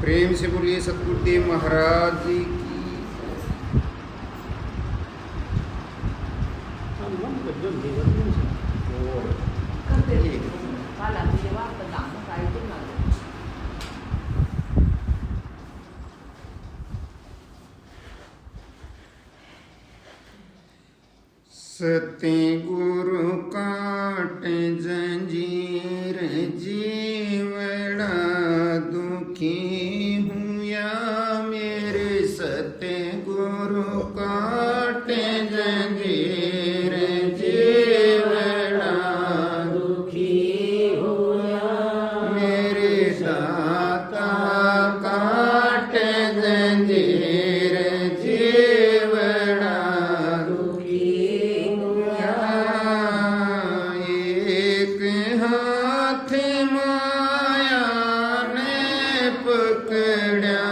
प्रेम से बोलिए सतगुरुदेव महाराज जी की। सतगुरु काटे जंजीर जीवड़ा दुखी हुआ मेरे सतगुरु काटे जंजीर जीवड़ा दुखी हुआ मेरे दाता काटे जंजीर जीवड़ा दुखी एक हाथ माया ने पकड़ा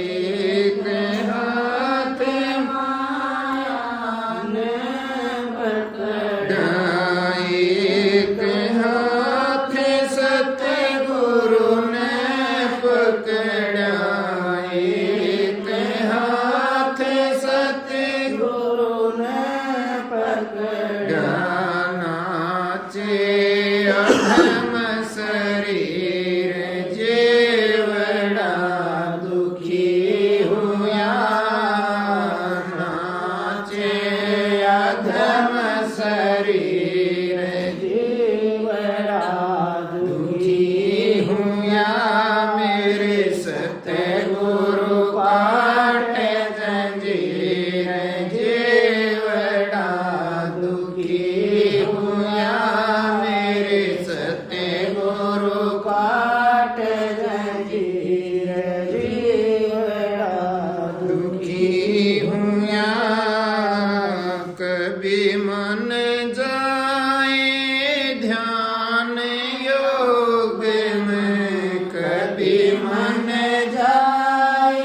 एक हाथ माया ने पकड़ा एक हाथ सतगुरु ने पकड़ा एक हाथ सतगुरु ने पकड़ा नाचे अधम शरीर जीवड़ा दुखी हुआ नाचे अधम शरीर जीवड़ा दुखी हुआ मेरे सतगुरु काटे जंजीर जीवड़ा दुखी हुआ मेरे सतगुरु काटे जंजीर जीवड़ा दुखी हुआ कभी मन जाए ध्यान योग में कभी मन जाए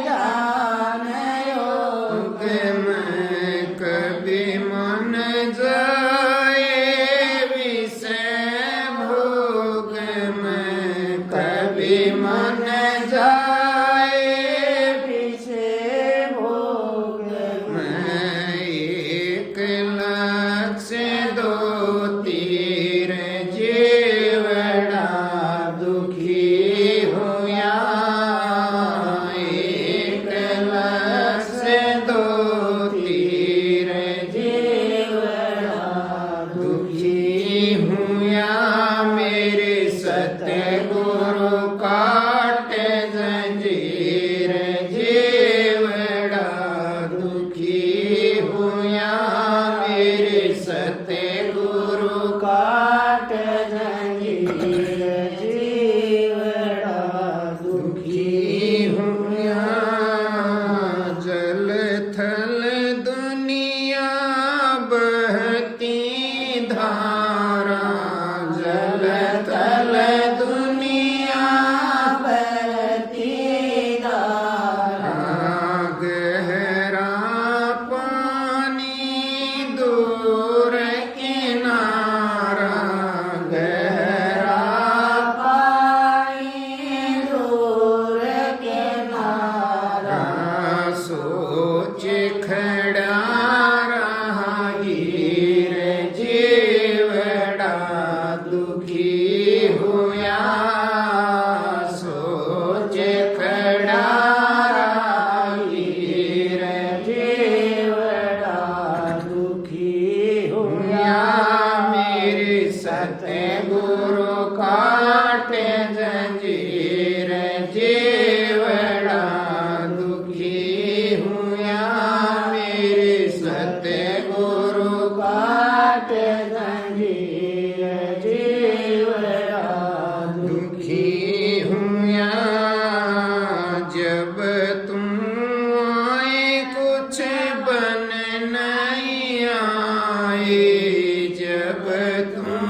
ध्यान योग में कभी मन जाए विषय भोग में कभी मन जाए विषय भोग में एक लक्ष्य दो तीर जीवड़ा दुखी हुआ एक लक्ष्य दो तीर जीवड़ा दुखी हुआ मेरे सतगुरु काटे जंजीर जीवड़ा दुखी हुआ मेरे सतगुरु काटे जंजीर जीवड़ा दुखी हुआ जल थल दुनिया बहती धारा जल थल दुनिया बहती धारा गहरा पानी दूर किनारा गहरा पानी दूर किनारा सोच खड़ा रहा गिर जीवड़ा दुखी हुआ सोच खड़ा रहा गिर जीवड़ा दुखी हुआ मेरे सतगुरु काटे जंजीर जीवड़ा दुखी हुआ मेरे सतगुरु काटे जंजीर जीवड़ा दुखी हुआ जब तुम आए कुछ बन नहीं आए जब तुम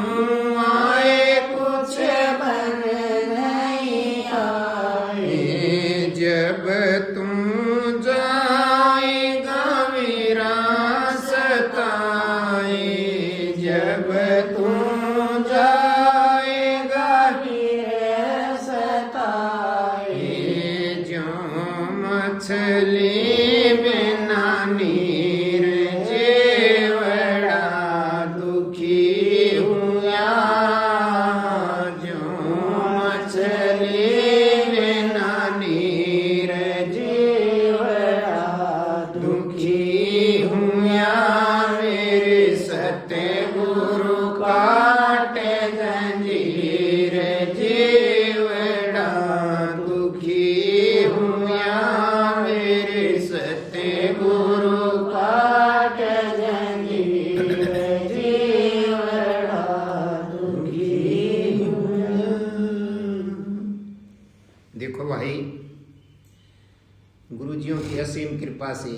की असीम कृपा से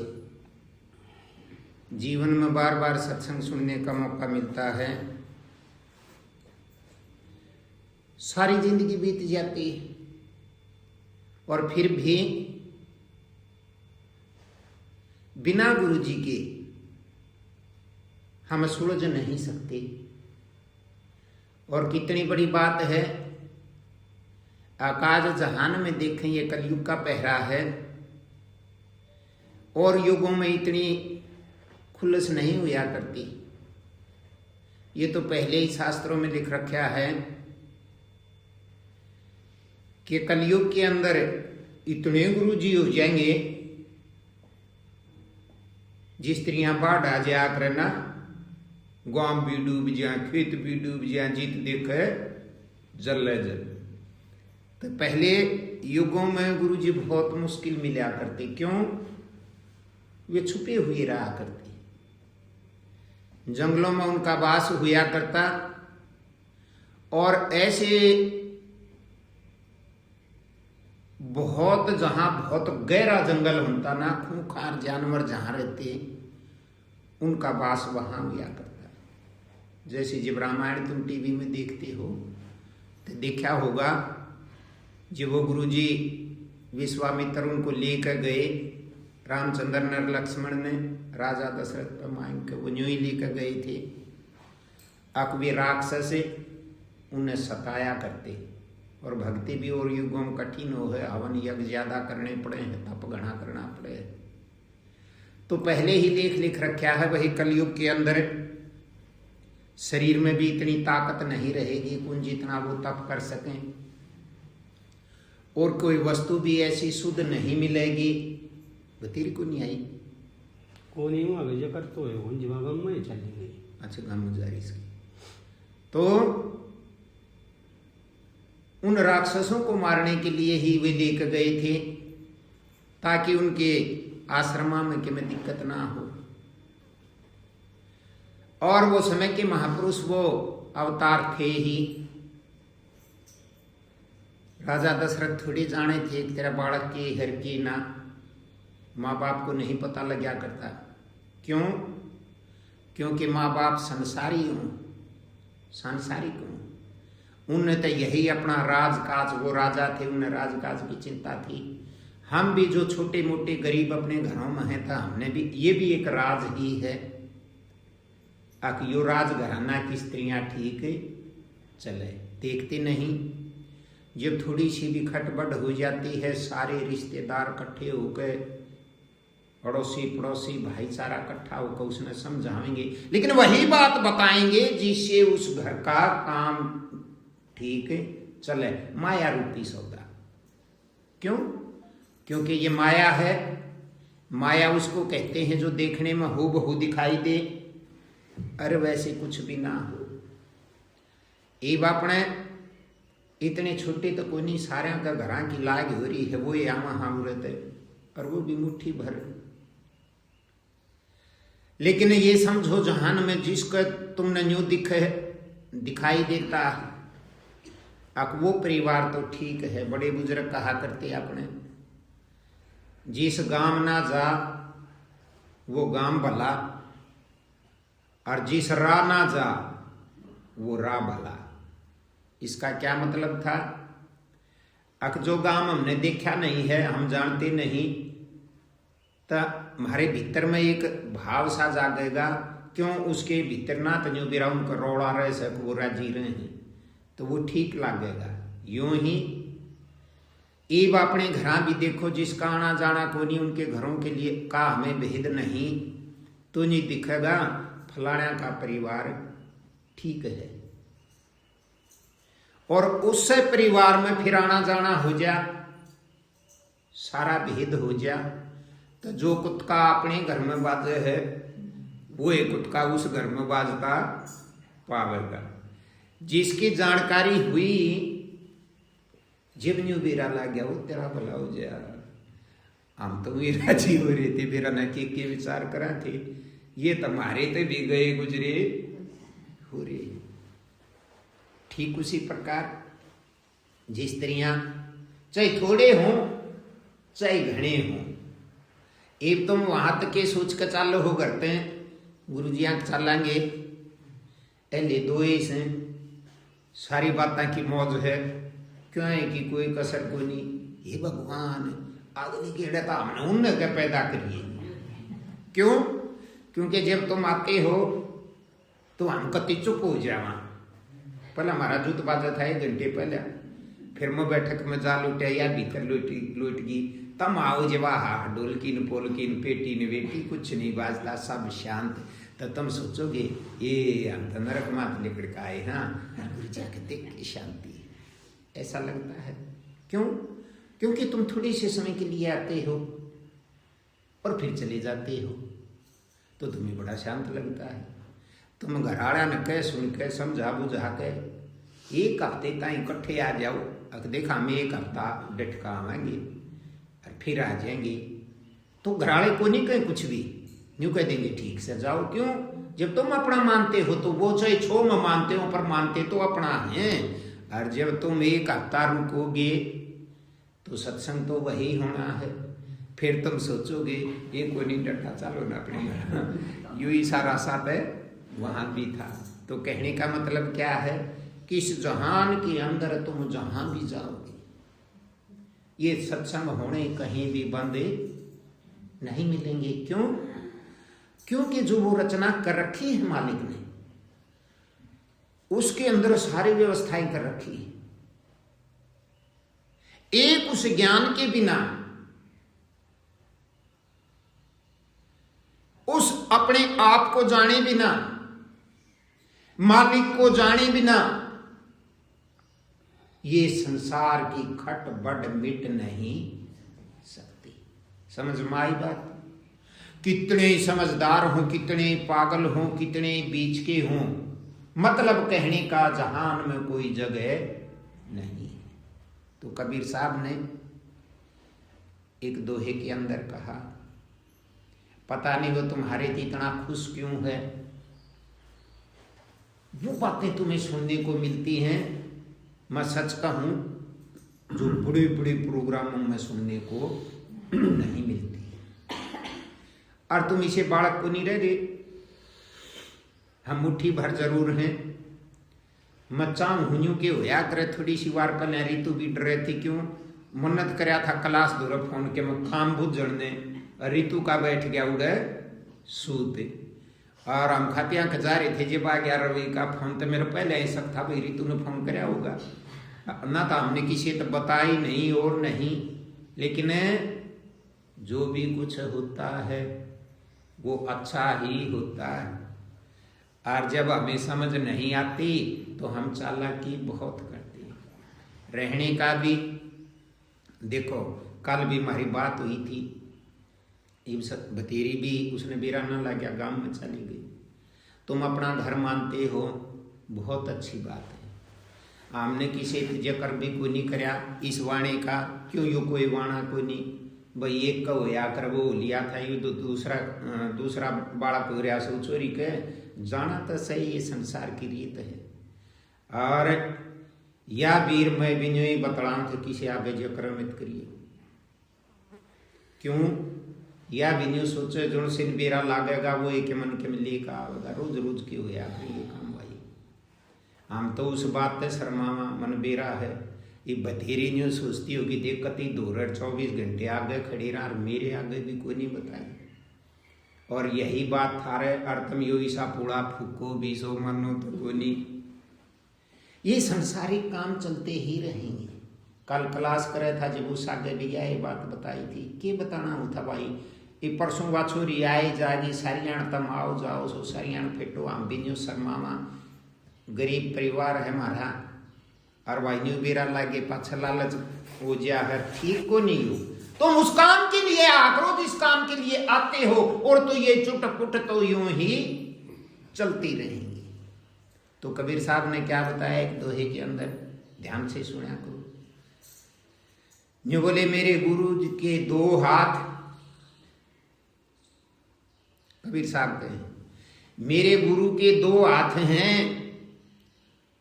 जीवन में बार बार सत्संग सुनने का मौका मिलता है। सारी जिंदगी बीत जाती है और फिर भी बिना गुरु जी के हम सुलझ नहीं सकते। और कितनी बड़ी बात है, आकाश जहान में देखें ये कलयुग का पहरा है और युगों में इतनी खुलस नहीं हुआ करती। ये तो पहले ही शास्त्रों में लिख रखा है कि कलयुग के अंदर इतने गुरु जी हो जाएंगे, जिस स्त्रियां बाढ़ आ जाया करे ना, गांव भी डूब जाए, खेत भी डूब जाए, जीत देखे जल जल। तो पहले युगों में गुरु जी बहुत मुश्किल मिला करते। क्यों? वे छुपे हुए रहा करते, जंगलों में उनका वास हुआ करता। और ऐसे बहुत जहां बहुत गहरा जंगल होता ना, खूंखार जानवर जहां रहते उनका वास वहां हुआ करता। जैसे जब रामायण तुम टीवी में देखते हो तो देखा होगा, जब वो गुरुजी विश्वामित्र उनको लेकर गए, रामचंद्र नर लक्ष्मण ने राजा दशरथ पर मांग के वो न्यू ही लेकर गए थे। अब वे राक्षस उन्हें सताया करते और भक्ति भी और युगों में कठिन हो है, हवन यज्ञ ज्यादा करने पड़े हैं, तप घना करना पड़े। तो पहले ही लिख रखा है, वही कलयुग के अंदर शरीर में भी इतनी ताकत नहीं रहेगी कि जितना वो तप कर सकें, और कोई वस्तु भी ऐसी शुद्ध नहीं मिलेगी। बतेरी को नहीं आई को नहीं हुआ जो कर तो है उन जीवा गम में चली गई। अच्छा, गम जारी इसकी। तो उन राक्षसों को मारने के लिए ही वे लेकर गए थे, ताकि उनके आश्रमा में कि में दिक्कत ना हो। और वो समय के महापुरुष वो अवतार थे ही। राजा दशरथ थोड़ी जाने थे कि तेरा बालक के हर की ना, माँ बाप को नहीं पता लगा करता। क्यों? क्योंकि माँ बाप संसारी हूं, सांसारिक हूं। उन्हें तो यही अपना राजकाज, वो राजा थे, उन्हें राजकाज की चिंता थी। हम भी जो छोटे मोटे गरीब अपने घरों में हैं, था हमने भी, ये भी एक राज ही है। यो राज घराना की स्त्रियां ठीक चले, देखते नहीं। जब थोड़ी सी भी खटबड़ हो जाती है, सारे रिश्तेदार इकट्ठे होकर, पड़ोसी पड़ोसी भाईचारा इकट्ठा होकर उसने समझाएंगे, लेकिन वही बात बताएंगे जिससे उस घर का काम ठीक चले। माया रूपी सौदा। क्यों? क्योंकि ये माया है। माया उसको कहते हैं जो देखने में हूबहू दिखाई दे, अरे वैसे कुछ भी ना हो। ये अपने इतने छोटे तो कोई नहीं, सारे का घरा की लाग हो रही है, वो यहाँ हम रहते, और वो भी मुट्ठी भर। लेकिन ये समझो, जहान में जिसका तुमने न्यू दिखाई देता, अब वो परिवार तो ठीक है। बड़े बुजुर्ग कहा करते अपने, जिस गांव ना जा वो गांव भला, और जिस राह ना जा वो राह भला। इसका क्या मतलब था? अक जो गांव हमने देखा नहीं है, हम जानते नहीं, तो हमारे भीतर में एक भाव सा जागेगा। क्यों? उसके भीतर ना तो जो बिरा उनका रोड़ा रहे से वो राजी रहे हैं, तो वो ठीक लगेगा। यूं ही ईब अपने घर भी देखो, जिसका आना जाना को नहीं, उनके घरों के लिए का हमें भेद नहीं, तो नहीं दिखेगा फलाना का परिवार ठीक है। और उससे परिवार में फिर आना जाना हो जा, सारा भेद हो जा, तो जो कुत्ता अपने घर में बाजे है, वो एक कुत्ता उस घर में बाजता पावेगा। जिसकी जानकारी हुई, जब न्यू बेरा ला गया, वो तेरा भला हो जा। हम तो भी राजी हो रहे थे, बेरा न के विचार करा थे, ये तुम्हारे तो भी गए गुजरे हो रहे। ठीक उसी प्रकार जिस स्त्रियां चाहे थोड़े हों चाहे घने हों, एक तुम वहां तक के सोच के चालो हो करते हैं गुरु जी आंख चलाएंगे ले दो से सारी बातें की मौज है, क्यों है कि कोई कसर कोई नहीं। ये भगवान अगली केड़ा तो हमने उनने के पैदा करिए, क्यों? क्योंकि जब तुम आते हो तो हम कति चुप हो जावा। पहले हमारा जूत बाजा था 1 घंटे पहले, फिर मैं बैठक में जा लुटे या भीतर लुट गई। तम आओ जब ढोलकी न पोलकी न पेटी न बेटी कुछ नहीं बाजता, सब शांत। तो तुम सोचोगे ये हम तो नरक मात निकल का आए। हाँ, गुरु जी के देख के शांति ऐसा लगता है। क्यों? क्योंकि तुम थोड़े से समय के लिए आते हो और फिर चले जाते हो, तो तुम्हें बड़ा शांत लगता है। तुम घराड़ा न कह सुन के समझा बुझा के 1 हफ्ते ताई इकट्ठे आ जाओ, अगर देखा हम 1 हफ्ता डटका आवेंगे और फिर आ जाएंगे, तो घराड़े को नहीं कहें कुछ भी, यूँ कह देंगे ठीक से जाओ। क्यों? जब तुम अपना मानते हो तो वो चाहे छो में मानते हो, पर मानते तो अपना है। और जब तुम 1 हफ्ता रुकोगे तो सत्संग तो वही होना है। फिर तुम सोचोगे ये कोई नहीं डरता, चलो ना अपने यू ही सारा साथ है वहां भी था। तो कहने का मतलब क्या है कि इस जहान के अंदर तुम जहां भी जाओगे, ये सत्संग होने कहीं भी बंद नहीं मिलेंगे। क्यों? क्योंकि जो वो रचना कर रखी है मालिक ने, उसके अंदर सारी व्यवस्थाएं कर रखी है। एक उस ज्ञान के बिना, उस अपने आप को जाने बिना, मालिक को जाने बिना, ये संसार की खट बड़ मिट नहीं सकती। समझ में आई बात? कितने समझदार हों, कितने पागल हों, कितने बीच के हों, मतलब कहने का जहान में कोई जगह नहीं। तो कबीर साहब ने एक दोहे के अंदर कहा, पता नहीं वो तुम्हारे इतना खुश क्यों है, वो बातें तुम्हें सुनने को मिलती हैं, मैं सच कहूं, जो बड़े बड़े प्रोग्रामों में सुनने को नहीं मिलती। और तुम इसे बालक को नहीं रह रहे, हम मुट्ठी भर जरूर हैं। मैं चाहूं हुँ के होया करे, थोड़ी सी बार पहले ऋतु भी डर रही थी। क्यों? मन्नत कराया था क्लास दूर फोन के मैं खाम बुझण ने, ऋतु का बैठ गया उड़े सूते, और हम खातियां जा रहे थे। जब आ गया रवि का फोन, तो मेरा पहले ऐसा था भाई ऋतु ने फोन कराया होगा ना, तो हमने किसी तो बताई नहीं और नहीं। लेकिन जो भी कुछ होता है वो अच्छा ही होता है। और जब हमें समझ नहीं आती तो हम चालाकी बहुत करते हैं। रहने का भी देखो, कल भी हमारी बात हुई थी, बतेरी भी उसने बेरा न लगा, गांव में चली गई। तुम अपना घर मानते हो, बहुत अच्छी बात है। हमने किसी जिक्र भी कोई नहीं कराया इस वाणे का, क्यों यो कोई वाणा कोई नहीं भाई। एक का होया कर वो लिया था, यू तो दूसरा बालक हो रहा सो चोरी के जाना तो सही, ये संसार की रीत है। और या वीर मैं भी नहीं बतलाऊं तो किसी आगे जिक्र मत करिए। क्यों? या भी नहीं सोचे जो सिर बेरा लागेगा वो एक मन के में लेकर आवेगा, रोज रोज की होया ये काम भाई। हम तो उस बात पे शर्मावा मन बेरा है। ये बथेरी न्यू सोचती होगी देख कती दूर 24 घंटे आगे खड़ी रहा, और मेरे आगे भी कोई नहीं बताई। और यही बात थारे अर्थम यो ईसा पूड़ा फूको बीसो मनो तो कोई नहीं। ये सांसारिक काम चलते ही रहेंगे। कल क्लास करे था जब उस आगे भी ये बात बताई थी, के बताना होता भाई। ये परसों वाछोरी आए जागी सारियाण तम आओ जाओ सो सारियाण फेटो, हम भी न्यू शर्मावा, गरीब परिवार है हमारा, और भाई न्यू बेरा लागे पाछा लालच हो जा है, ठीक को नहीं हो। तुम उस काम के लिए आक्रोध इस काम के लिए आते हो, और तो ये चुटपुट तो यूं ही चलती रहेंगी। तो कबीर साहब ने क्या बताया एक दोहे के अंदर, ध्यान से सुना करो। जो बोले मेरे गुरु जी के 2 हाथ, कबीर साहब कहे मेरे गुरु के 2 हाथ हैं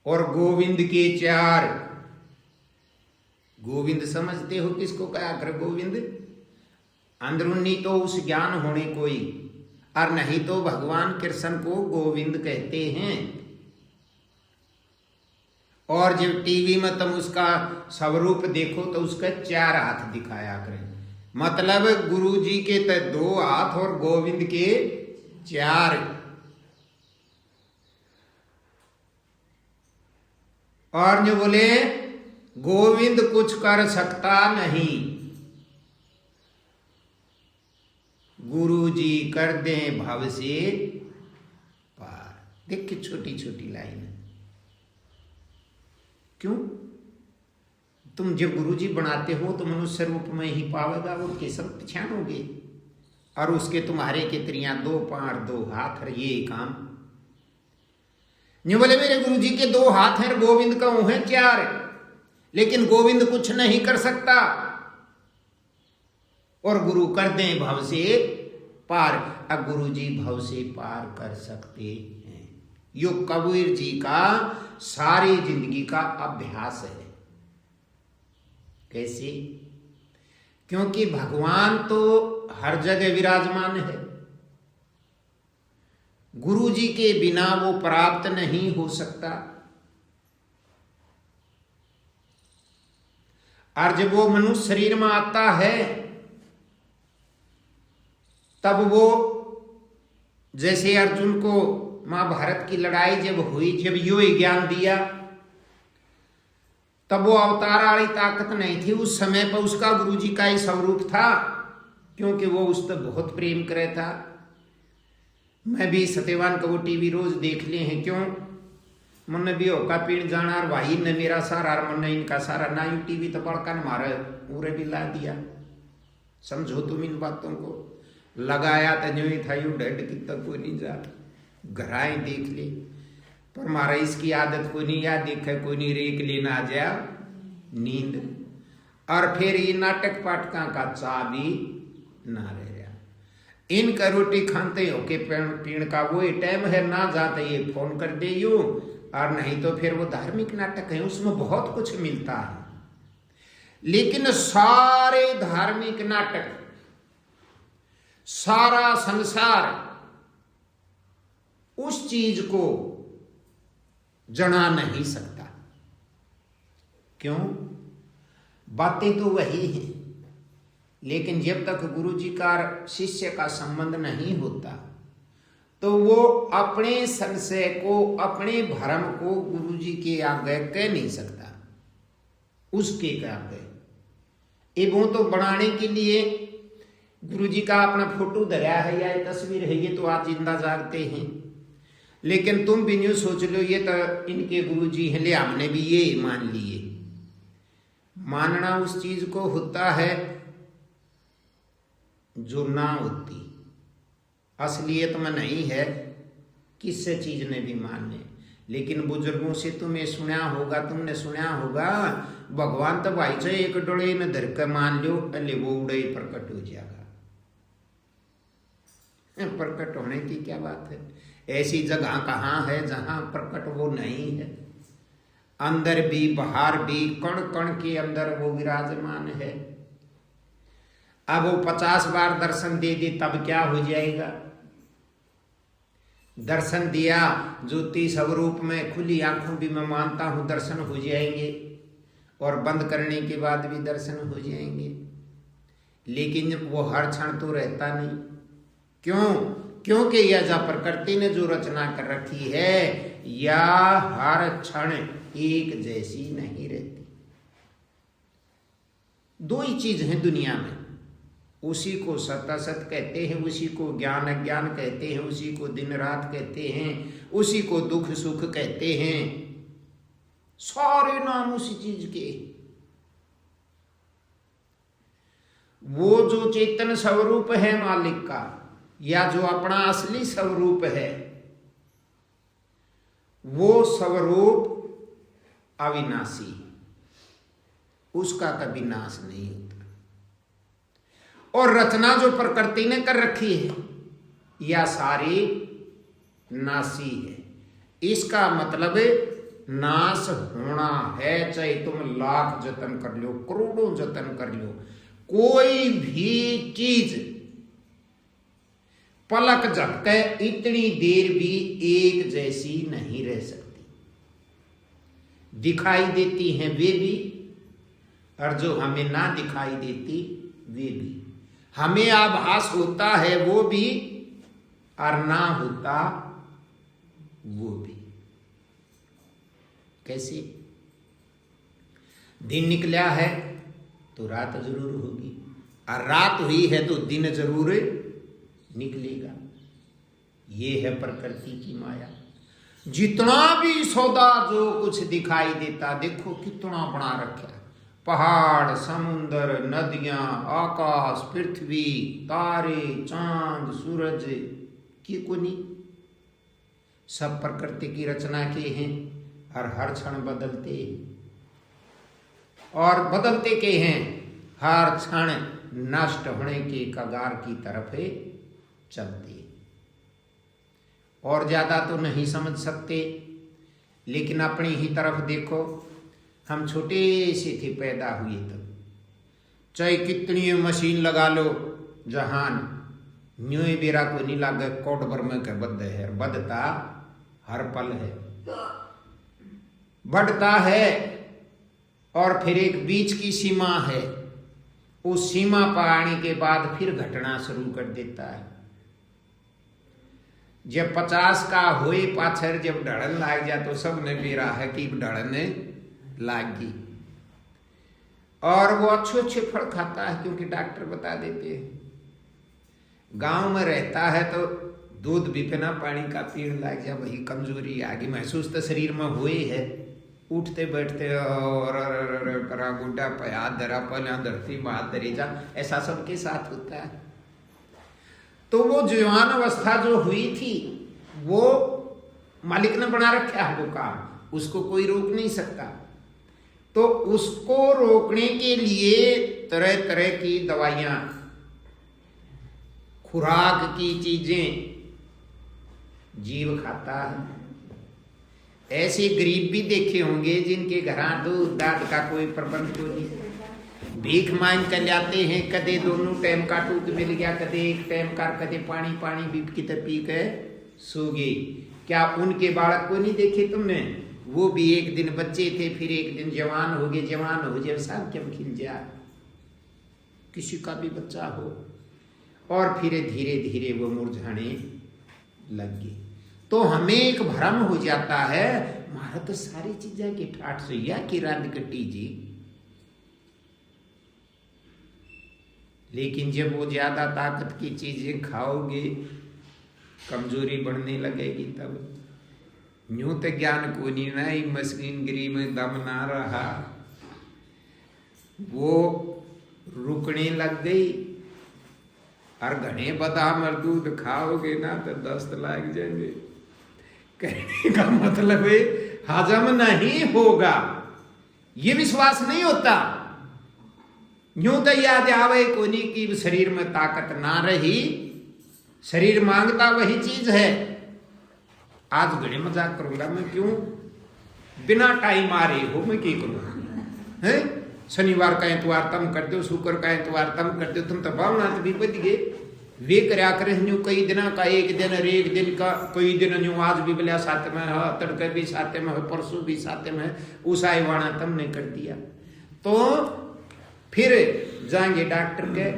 और गोविंद के 4। गोविंद समझते हो किसको कहा कर? गोविंद अंदरूनी तो उस ज्ञान होने कोई, और नहीं तो भगवान कृष्ण को गोविंद कहते हैं। और जब टीवी में तुम उसका स्वरूप देखो तो उसका 4 हाथ दिखाया करें, मतलब गुरु जी के तो 2 हाथ और गोविंद के 4। और जो बोले गोविंद कुछ कर सकता नहीं, गुरु जी कर दें भव से पार। देख के छोटी छोटी लाइन, क्यों? तुम जब गुरु जी बनाते हो तो मनुष्य रूप में ही पावेगा और केसर पहचानोगे, और उसके तुम्हारे के त्रियां 2 पांव 2 हाथ और ये काम। नहीं बोले मेरे गुरु जी के 2 हाथ हैं, गोविंद का मुंह है 4, लेकिन गोविंद कुछ नहीं कर सकता और गुरु कर दें भव से पार। अब गुरु जी भव से पार कर सकते हैं। यो कबीर जी का सारी जिंदगी का अभ्यास है। कैसे? क्योंकि भगवान तो हर जगह विराजमान है, गुरु जी के बिना वो प्राप्त नहीं हो सकता। और जब वो मनुष्य शरीर में आता है तब वो, जैसे अर्जुन को महाभारत की लड़ाई जब हुई, जब यो ज्ञान दिया, तब वो अवतार वाली ताकत नहीं थी। उस समय पर उसका गुरु जी का ही स्वरूप था, क्योंकि वो उस तक बहुत प्रेम करे था। मैं भी सत्यवान का वो टीवी रोज देख लिए हैं। क्यों? मन भी होका पीण जाना, और भाई ने मेरा सारा और मन इनका सारा ना। यू टीवी तो बड़का न मारे पूरे भी ला दिया। समझो तुम इन बातों को। लगाया तो जो ही था यू डेड की तक कोई नहीं जा, घराए देख ले, पर मारा इसकी आदत कोई नहीं, या देखे कोई नहीं, रेक लेना आ जा नींद। और फिर ये नाटक पाटका का चा भी ना रह रहा। इनका रोटी खाते हो के पीण का वो टाइम है, ना जाते ये फोन कर दे यू, और नहीं तो फिर वो धार्मिक नाटक है, उसमें बहुत कुछ मिलता है। लेकिन सारे धार्मिक नाटक, सारा संसार उस चीज को जना नहीं सकता। क्यों? बातें तो वही हैं, लेकिन जब तक गुरु जी का शिष्य का संबंध नहीं होता तो वो अपने संशय को, अपने भ्रम को गुरु जी के आगे कह नहीं सकता, उसके आगे। ये वो तो बनाने के लिए गुरु जी का अपना फोटो धरा है या तस्वीर है, ये तो आज जिंदा जागते हैं। लेकिन तुम भी न्यू सोच लो, ये तो इनके गुरु जी हैं, ले हमने भी ये मान लिए। मानना उस चीज को होता है जो ना होती, असलियत में नहीं है, किससे चीज ने भी माने। लेकिन बुजुर्गों से तुमने सुना होगा, भगवान तो भाई चाहे एक डोले न धर कर मान लो, अले वो उड़े प्रकट हो जाएगा। प्रकट होने की क्या बात है? ऐसी जगह कहाँ है जहां प्रकट वो नहीं है? अंदर भी बाहर भी, कण कण के अंदर वो विराजमान है। अब वो 50 बार दर्शन दे दे तब क्या हो जाएगा? दर्शन दिया ज्योति स्वरूप में, खुली आंखों भी मैं मानता हूं दर्शन हो जाएंगे, और बंद करने के बाद भी दर्शन हो जाएंगे। लेकिन वो हर क्षण तो रहता नहीं। क्यों? क्योंकि यह जो प्रकृति ने जो रचना कर रखी है, या हर क्षण एक जैसी नहीं रहती। 2 ही चीज है दुनिया में, उसी को सत असत कहते हैं, उसी को ज्ञान अज्ञान कहते हैं, उसी को दिन रात कहते हैं, उसी को दुख सुख कहते हैं। सारे नाम उसी चीज के। वो जो चेतन स्वरूप है मालिक का, या जो अपना असली स्वरूप है, वो स्वरूप अविनाशी, उसका कभी नाश नहीं होता। और रचना जो प्रकृति ने कर रखी है, या सारी नाशी है। इसका मतलब नाश होना है, चाहे तुम लाख जतन कर लो, करोड़ों जतन कर लो, कोई भी चीज पलक झपके इतनी देर भी एक जैसी नहीं रह सकती। दिखाई देती हैं वे भी, और जो हमें ना दिखाई देती वे भी। हमें आभास होता है वो भी, और ना होता वो भी। कैसे? दिन निकला है तो रात जरूर होगी, और रात हुई है तो दिन जरूर निकलेगा। ये है प्रकृति की माया। जितना भी सौदा जो कुछ दिखाई देता, देखो कितना बना रखा है। पहाड़, समुद्र, नदियां, आकाश, पृथ्वी, तारे, चांद, सूरज, की कोनी सब प्रकृति की रचना के हैं, और हर क्षण बदलते हैं, और बदलते के हैं, हर क्षण नष्ट होने के कगार की तरफ चलते। और ज्यादा तो नहीं समझ सकते, लेकिन अपनी ही तरफ देखो। हम छोटे से थे, पैदा हुए तब, चाहे कितनी मशीन लगा लो, जहान न्यू बेरा को नहीं लागे, कोट भर में के बद है, बदता हर पल है, बढ़ता है, और फिर एक बीच की सीमा है। उस सीमा पर आने के बाद फिर घटना शुरू कर देता है। जब 50 का हुए पाछर जब ढड़न लाग जा, तो सबने बेरा है कि ढड़न लागी, और वो अच्छे अच्छे फल खाता है, क्योंकि डॉक्टर बता देते हैं। गांव में रहता है तो दूध भी बिना पानी का पीने लग जा, वही कमजोरी आगे महसूस तो शरीर में हुए है। उठते बैठते और करा गुड्डा पया धरा पना धरती में हाथ धरे जा, ऐसा सबके साथ होता है। तो वो जवान अवस्था जो हुई थी, वो मालिक ने बना रखा है वो काम, उसको कोई रोक नहीं सकता। तो उसको रोकने के लिए तरह तरह की दवाइयां, खुराक की चीजें जीव खाता है। ऐसे गरीब भी देखे होंगे जिनके घरा दूध दाद का कोई प्रबंध तो नहीं, भीख मांग कर लाते हैं। कदे दोनों टाइम का टूक मिल गया, कदे एक टाइम का, कदे पानी पानी भी कितने पी के सो गए। क्या उनके बालक को नहीं देखे तुमने? वो भी एक दिन बच्चे थे, फिर एक दिन जवान हो गए, जवान हो जाए सब क्यों खिल जाए, किसी का भी बच्चा हो, और फिर धीरे धीरे वो मुरझाने लग गए। तो हमें एक भ्रम हो जाता है, मारा तो सारी चीजें की ठाठ से या की रात कटी जी। लेकिन जब वो ज्यादा ताकत की चीजें खाओगे, कमजोरी बढ़ने लगेगी, तब यूं तो ज्ञान को नहीं, मशीनगिरी में दम ना रहा, वो रुकने लग गई। और घने बादाम और दूध खाओगे ना तो दस्त लग जाएंगे। कहने का मतलब है हजम नहीं होगा, ये विश्वास नहीं होता। यूं तो याद आवे कोनी की शरीर में ताकत ना रही, शरीर मांगता वही चीज है। आज घड़े मजाक करूंगा मैं, क्यों बिना टाइम आ रही हो मैं क्या करूं है? शनिवार का एतवार तम कर दो, शुक्र का एतवार तम कर दो, तुम तो भावना भी बच गए। वे करया करे न्यू कई दिन का, एक दिन और एक दिन का, कई दिन न्यू आज भी बिला साथ में है, तड़के भी साथ में है, परसों भी साथ में है, उस आईवाना तुमने कर दिया। तो फिर जाएंगे डॉक्टर के,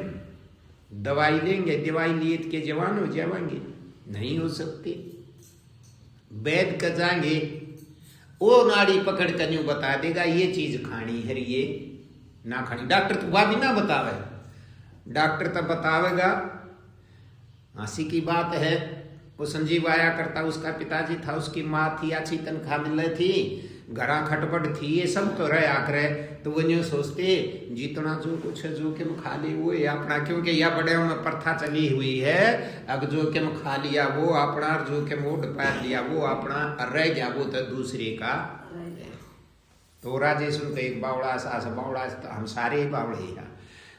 दवाई लेंगे, दवाई लिए के जवान हो जाएंगे, नहीं हो सकते। वैद्य का जाएंगे, वो नाड़ी पकड़ कर न्यू बता देगा ये चीज खानी है, ये ना खानी। डॉक्टर तो वह भी ना बतावे, डॉक्टर तो बतावेगा। हंसी की बात है, वो संजीव आया करता, उसका पिताजी था, उसकी माँ थी, अच्छी तनख्वाह मिल रही थी, घरा खटपट थी, ये सब तो रहे आकर। तो वो न्यू सोचते जितना जो कुछ है जोखिम खा ली वो ये अपना, क्योंकि यह बड़े में प्रथा चली हुई है, अब जोखिम खा लिया वो अपना, जोखिम उठ पार लिया वो अपना, रह गया वो तो दूसरे का। तो राजे सुन के एक बावड़ा सास, बावड़ा हम सारे ही बावड़े हैं।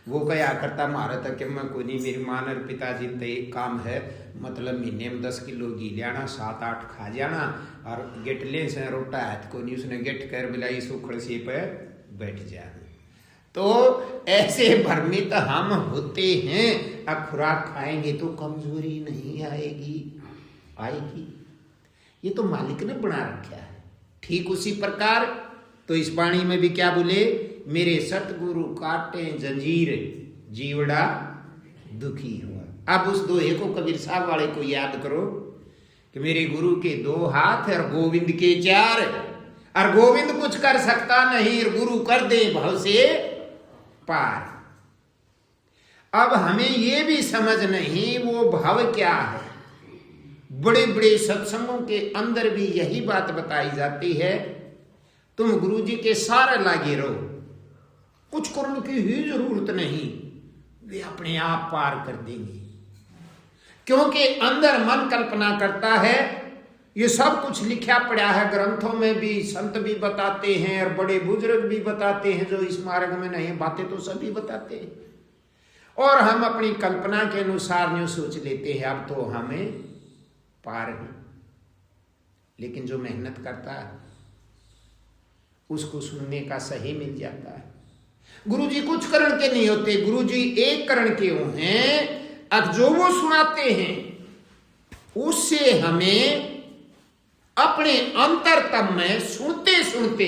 वो क्या करता, मारा तक मैं कोई नहीं, मेरी माँ और पिताजी तो एक काम है, मतलब महीने में 10 किलो घी लियाना, 7-8 खा जाना, और गेटले से रोटा हाथ को नहीं, उसने गेट कर बिलाई सुखड़ से पे बैठ जाए। तो ऐसे भ्रमित हम होते हैं। अब खुराक खाएंगे तो कमजोरी नहीं आएगी। ये तो मालिक ने बना रखा है। ठीक उसी प्रकार तो इस वाणी में भी क्या बोले, मेरे सतगुरु काटे जंजीर जीवड़ा दुखी हुआ। अब उस दोहे को कबीर साहब वाले को याद करो कि मेरे गुरु के 2 हाथ और गोविंद के 4, और गोविंद कुछ कर सकता नहीं और गुरु कर दे भव से पार। अब हमें ये भी समझ नहीं वो भाव क्या है। बड़े बड़े सत्संगों के अंदर भी यही बात बताई जाती है, तुम गुरु जी के सारे लागे रहो, कुछ करने की ही जरूरत नहीं, वे अपने आप पार कर देंगे। क्योंकि अंदर मन कल्पना करता है। ये सब कुछ लिखा पड़ा है ग्रंथों में भी, संत भी बताते हैं और बड़े बुजुर्ग भी बताते हैं, जो इस मार्ग में नहीं, बातें तो सभी बताते हैं। और हम अपनी कल्पना के अनुसार यूं सोच लेते हैं अब तो हमें पार है। लेकिन जो मेहनत करता है उसको सुनने का सही मिल जाता है। गुरुजी कुछ करण के नहीं होते, गुरुजी एक करण के हैं। अब जो वो सुनाते हैं उससे हमें अपने अंतरतम में सुनते सुनते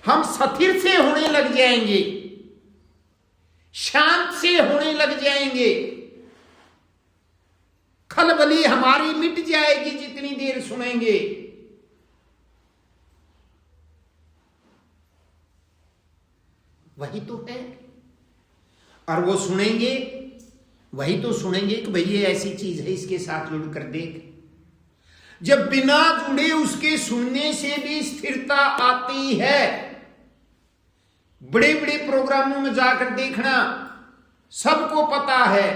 हम स्थिर से होने लग जाएंगे, शांत से होने लग जाएंगे, खलबली हमारी मिट जाएगी जितनी देर सुनेंगे। वही तो है। और वो सुनेंगे, वही तो सुनेंगे कि भाई ये ऐसी चीज है, इसके साथ जुड़ कर देख। जब बिना जुड़े उसके सुनने से भी स्थिरता आती है। बड़े बड़े प्रोग्रामों में जाकर देखना, सबको पता है।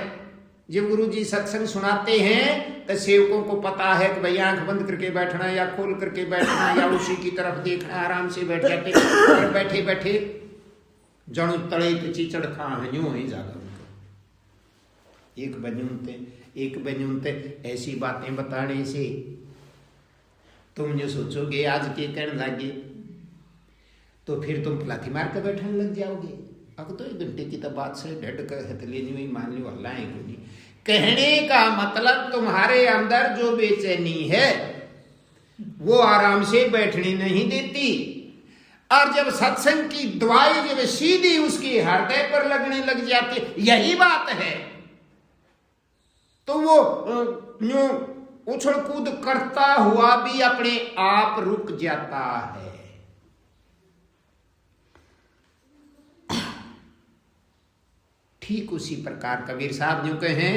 जब गुरुजी सत्संग सुनाते हैं तो सेवकों को पता है कि भाई आंख बंद करके बैठना या खोल करके बैठना या उसी की तरफ देखना, आराम से बैठ जाते और बैठे बैठे जणु तले तो चिचड़ खा यूं ही जाकर एक बजूनते ऐसी बातें बताने से तुम जो सोचोगे आज के कहने लगे तो फिर तुम पलाथी मार कर बैठने लग जाओगे। अब तो 1 घंटे की तो बात से ढट कर हथले नहीं मान लो अल्लाह है कोई। कहने का मतलब तुम्हारे अंदर जो बेचैनी है वो आराम से बैठने नहीं देती, और जब सत्संग की दवाई जब सीधी उसके हृदय पर लगने लग जाती, यही बात है, तो वो यूं उछल कूद करता हुआ भी अपने आप रुक जाता है। ठीक उसी प्रकार कबीर साहब जो कहें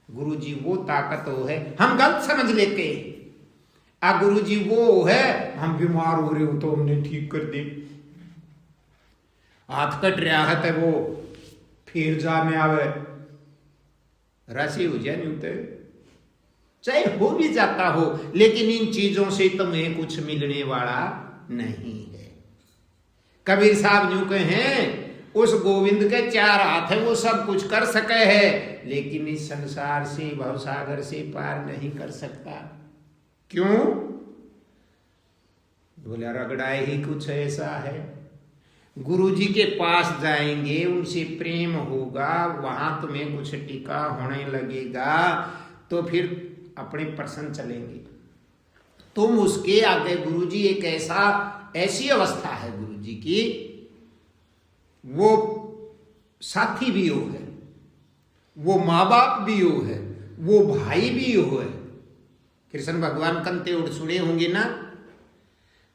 गुरुजी वो ताकत हो है, हम गलत समझ लेते हैं। गुरुजी वो है, हम बीमार हो रहे हो तो हमने ठीक कर दे, हाथ कट रहा है तो वो फिर जा में आवे राशि हो जाए नहीं, चाहे हो भी जाता हो, लेकिन इन चीजों से तुम्हें कुछ मिलने वाला नहीं है। कबीर साहब यूं कहें उस गोविंद के 4 हाथ है, वो सब कुछ कर सके है, लेकिन इस संसार से भवसागर से पार नहीं कर सकता। क्यों? बोला रगड़ाए ही कुछ ऐसा है। गुरुजी के पास जाएंगे, उनसे प्रेम होगा, वहां तुम्हें कुछ टीका होने लगेगा तो फिर अपने प्रसन्न चलेंगे। तुम उसके आगे गुरुजी एक ऐसी अवस्था है गुरुजी की, वो साथी भी हो है, वो माँ बाप भी हो है, वो भाई भी हो है। कृष्ण भगवान कंते उड़ सुने होंगे ना,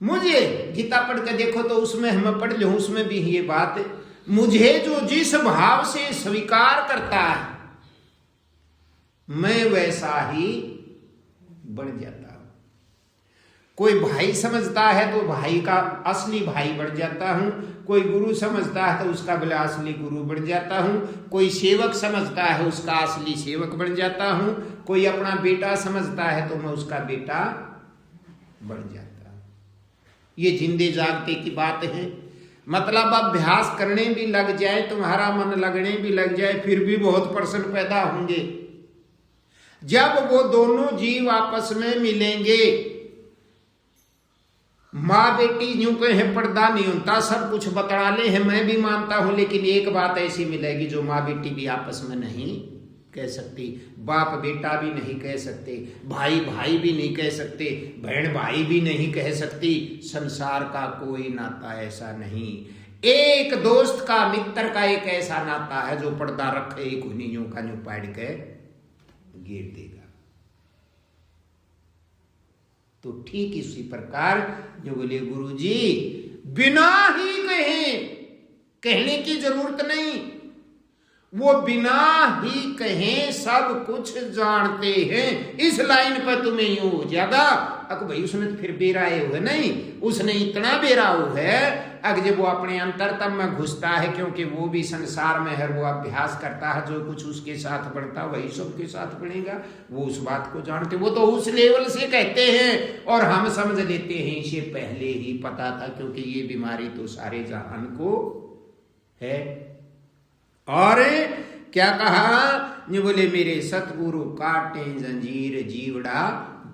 मुझे गीता पढ़ के देखो तो उसमें हम पढ़ लो, उसमें भी ये बात, मुझे जो जिस भाव से स्वीकार करता है मैं वैसा ही बढ़ जाता हूं। कोई भाई समझता है तो भाई का असली भाई बढ़ जाता हूं, कोई गुरु समझता है तो उसका बला असली गुरु बढ़ जाता हूं, कोई सेवक समझता है उसका असली सेवक बढ़ जाता हूं, कोई अपना बेटा समझता है तो मैं उसका बेटा बढ़ जाता हूं। ये जिंदे जागते की बात है। मतलब अभ्यास करने भी लग जाए, तुम्हारा मन लगने भी लग जाए, फिर भी बहुत प्रश्न पैदा होंगे। जब वो दोनों जीव आपस में मिलेंगे, माँ बेटी यूं कहे पर्दा नहीं होता, सब कुछ बतड़ाले हैं, मैं भी मानता हूं, लेकिन एक बात ऐसी मिलेगी जो माँ बेटी भी आपस में नहीं कह सकती, बाप बेटा भी नहीं कह सकते, भाई भाई भी नहीं कह सकते, बहन भाई भी नहीं कह सकती। संसार का कोई नाता ऐसा नहीं, एक दोस्त का मित्र का एक ऐसा नाता है जो पर्दा रखे एक उन्हीं का न्यू पाड़ के गिर देगा। तो ठीक इसी प्रकार जो बोले गुरुजी बिना ही कहने की जरूरत नहीं, वो बिना ही कहे सब कुछ जानते हैं। इस लाइन पर तुम्हें यूं हो जाएगा अक भाई उसने तो फिर बेराए हुए नहीं, उसने इतना बेराऊ है अग जब वो अपने अंतरतम में घुसता है, क्योंकि वो भी संसार में है, वो अभ्यास करता है, जो कुछ उसके साथ बढ़ता वही सबके साथ बढ़ेगा, वो उस बात को जानते, वो तो उस लेवल से कहते हैं और हम समझ लेते हैं इसे पहले ही पता था, क्योंकि ये बीमारी तो सारे जहान को है। और क्या कहा, ये बोले मेरे सतगुरु काटे जंजीर जीवड़ा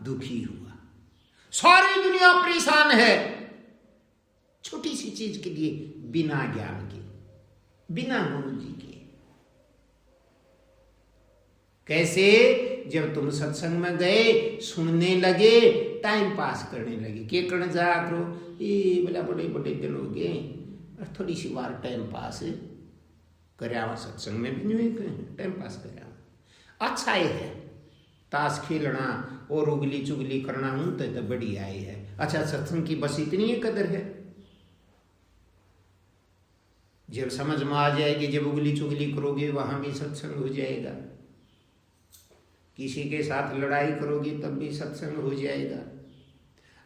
दुखी हुआ, सारी दुनिया परेशान है छोटी सी चीज के लिए, बिना ज्ञान के, बिना गुरु जी के। कैसे, जब तुम सत्संग में गए, सुनने लगे, टाइम पास करने लगे, के करने जा करो, ये बोला बड़े बड़े दिन हो गए और थोड़ी सी बार टाइम पास करावा, सत्संग में भी नहीं टाइम पास करावा, अच्छा ही है, ताश खेलना और उगली चुगली करना हूं तो बढ़िया ही है। अच्छा सत्संग की बस इतनी ही कदर है, जब समझ में आ जाएगी, जब उगली चुगली करोगे वहां भी सत्संग हो जाएगा, किसी के साथ लड़ाई करोगे तब भी सत्संग हो जाएगा,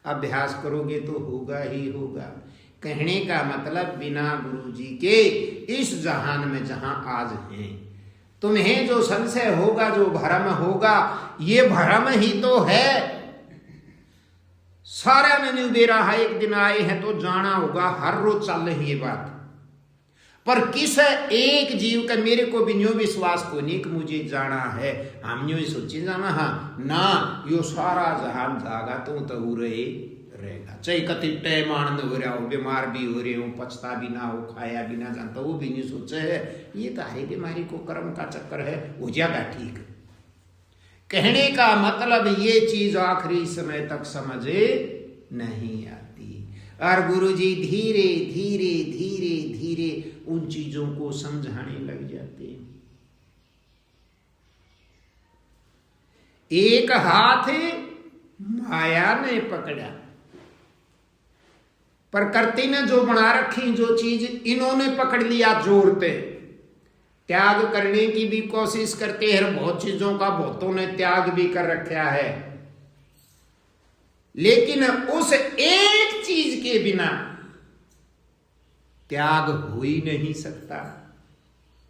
अभ्यास करोगे तो होगा ही होगा। कहने का मतलब बिना गुरु जी के इस जहान में जहां आज हैं, तुम्हें जो संशय होगा, जो भ्रम होगा, ये भ्रम ही तो है। सारा ने बेरा है, एक दिन आए हैं तो जाना होगा, हर रोज चल रही है बात, पर किस एक जीव का मेरे को भी न्यू विश्वास को नहीं कि मुझे जाना है, हम न्यू सोचे जाना हाँ ना, यो सारा जहान जागा तो हो रहे रहेगा, चाहे कति टाइम आनंद हो रहा हो, बीमार भी हो रहे हो, पछता भी ना हो, खाया भी ना जानता, वो भी नहीं सोचे है, ये तो है बीमारी को कर्म का चक्कर है, हो जाएगा ठीक। कहने का मतलब ये चीज आखिरी समय तक समझे नहीं आती, और गुरुजी धीरे धीरे धीरे धीरे उन चीजों को समझाने लग जाते हैं। एक हाथ माया ने पकड़ा, प्रकृति ने जो बना रखी जो चीज इन्होंने पकड़ लिया जोरते, त्याग करने की भी कोशिश करते हैं, बहुत चीजों का बहुतों ने त्याग भी कर रखा है, लेकिन उस एक चीज के बिना त्याग हो ही नहीं सकता,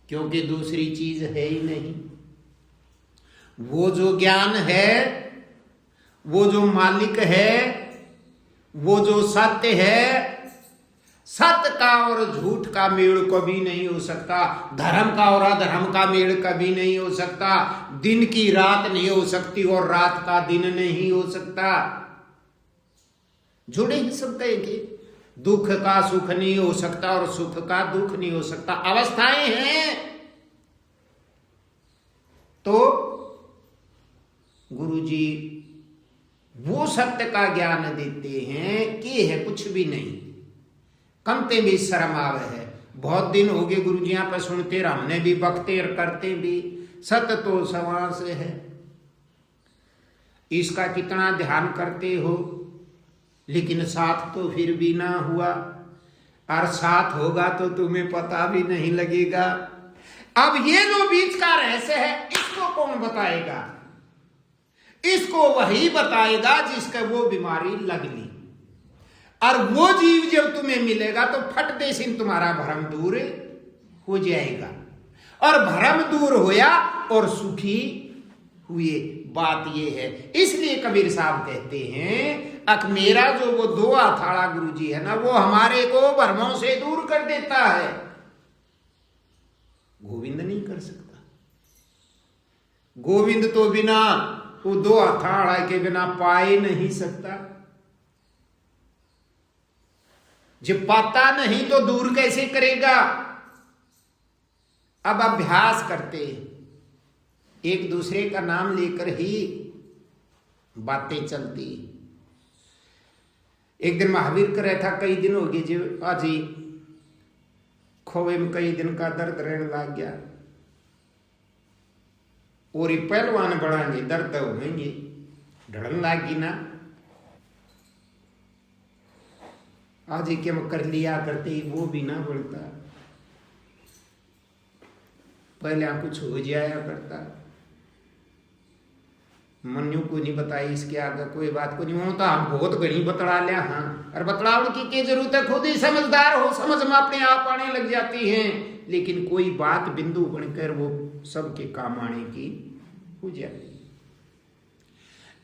क्योंकि दूसरी चीज है ही नहीं। वो जो ज्ञान है, वो जो मालिक है, वो जो सत्य है, सत्य का और झूठ का मेल कभी नहीं हो सकता, धर्म का और अधर्म का मेल कभी नहीं हो सकता, दिन की रात नहीं हो सकती और रात का दिन नहीं हो सकता, जुड़े ही सब कहेंगे। दुख का सुख नहीं हो सकता और सुख का दुख नहीं हो सकता, अवस्थाएं हैं। तो गुरुजी वो सत्य का ज्ञान देते हैं कि है कुछ भी नहीं, कमते भी शर्म आवे है। बहुत दिन हो गए गुरुजी यहाँ पर सुनते, हमने भी बकते और करते भी, सत्य तो सवार से है, इसका कितना ध्यान करते हो, लेकिन साथ तो फिर भी ना हुआ, और साथ होगा तो तुम्हें पता भी नहीं लगेगा। अब ये जो बीच का रहस्य है, इसको कौन बताएगा? इसको वही बताएगा जिसका वो बीमारी लग ली, और वो जीव जब तुम्हें मिलेगा तो फट दे सिंह तुम्हारा भ्रम दूर हो जाएगा, और भ्रम दूर होया और सुखी हुए। बात ये है, इसलिए कबीर साहब कहते हैं अक मेरा जो वो दो हाथाड़ा गुरुजी है ना, वो हमारे को भ्रमों से दूर कर देता है, गोविंद नहीं कर सकता। गोविंद तो बिना वो दो हाथाड़ा के बिना पाए नहीं सकता। जब पाता नहीं तो दूर कैसे करेगा। अब अभ्यास करते, एक दूसरे का नाम लेकर ही बातें चलती। एक दिन महावीर कर रहा था, कई दिन हो गए जी आज ही खोवे में कई दिन का दर्द रहने लग गया, और ये पहलवान बढ़ाएंगे दर्द होंगे, ढड़न लागी ना। आज ही क्या कर लिया करते, वो भी ना बढ़ता, पहले कुछ हो जाया करता। मनु को नहीं बताई, इसके आगे कोई बात को नहीं होता। हम बहुत घड़ी बतला लिया, हाँ, और बतलाव की जरूरत है, खुद ही समझदार हो, समझ में अपने आप आने लग जाती हैं। लेकिन कोई बात बिंदु बनकर वो सबके काम आने की हो जाती।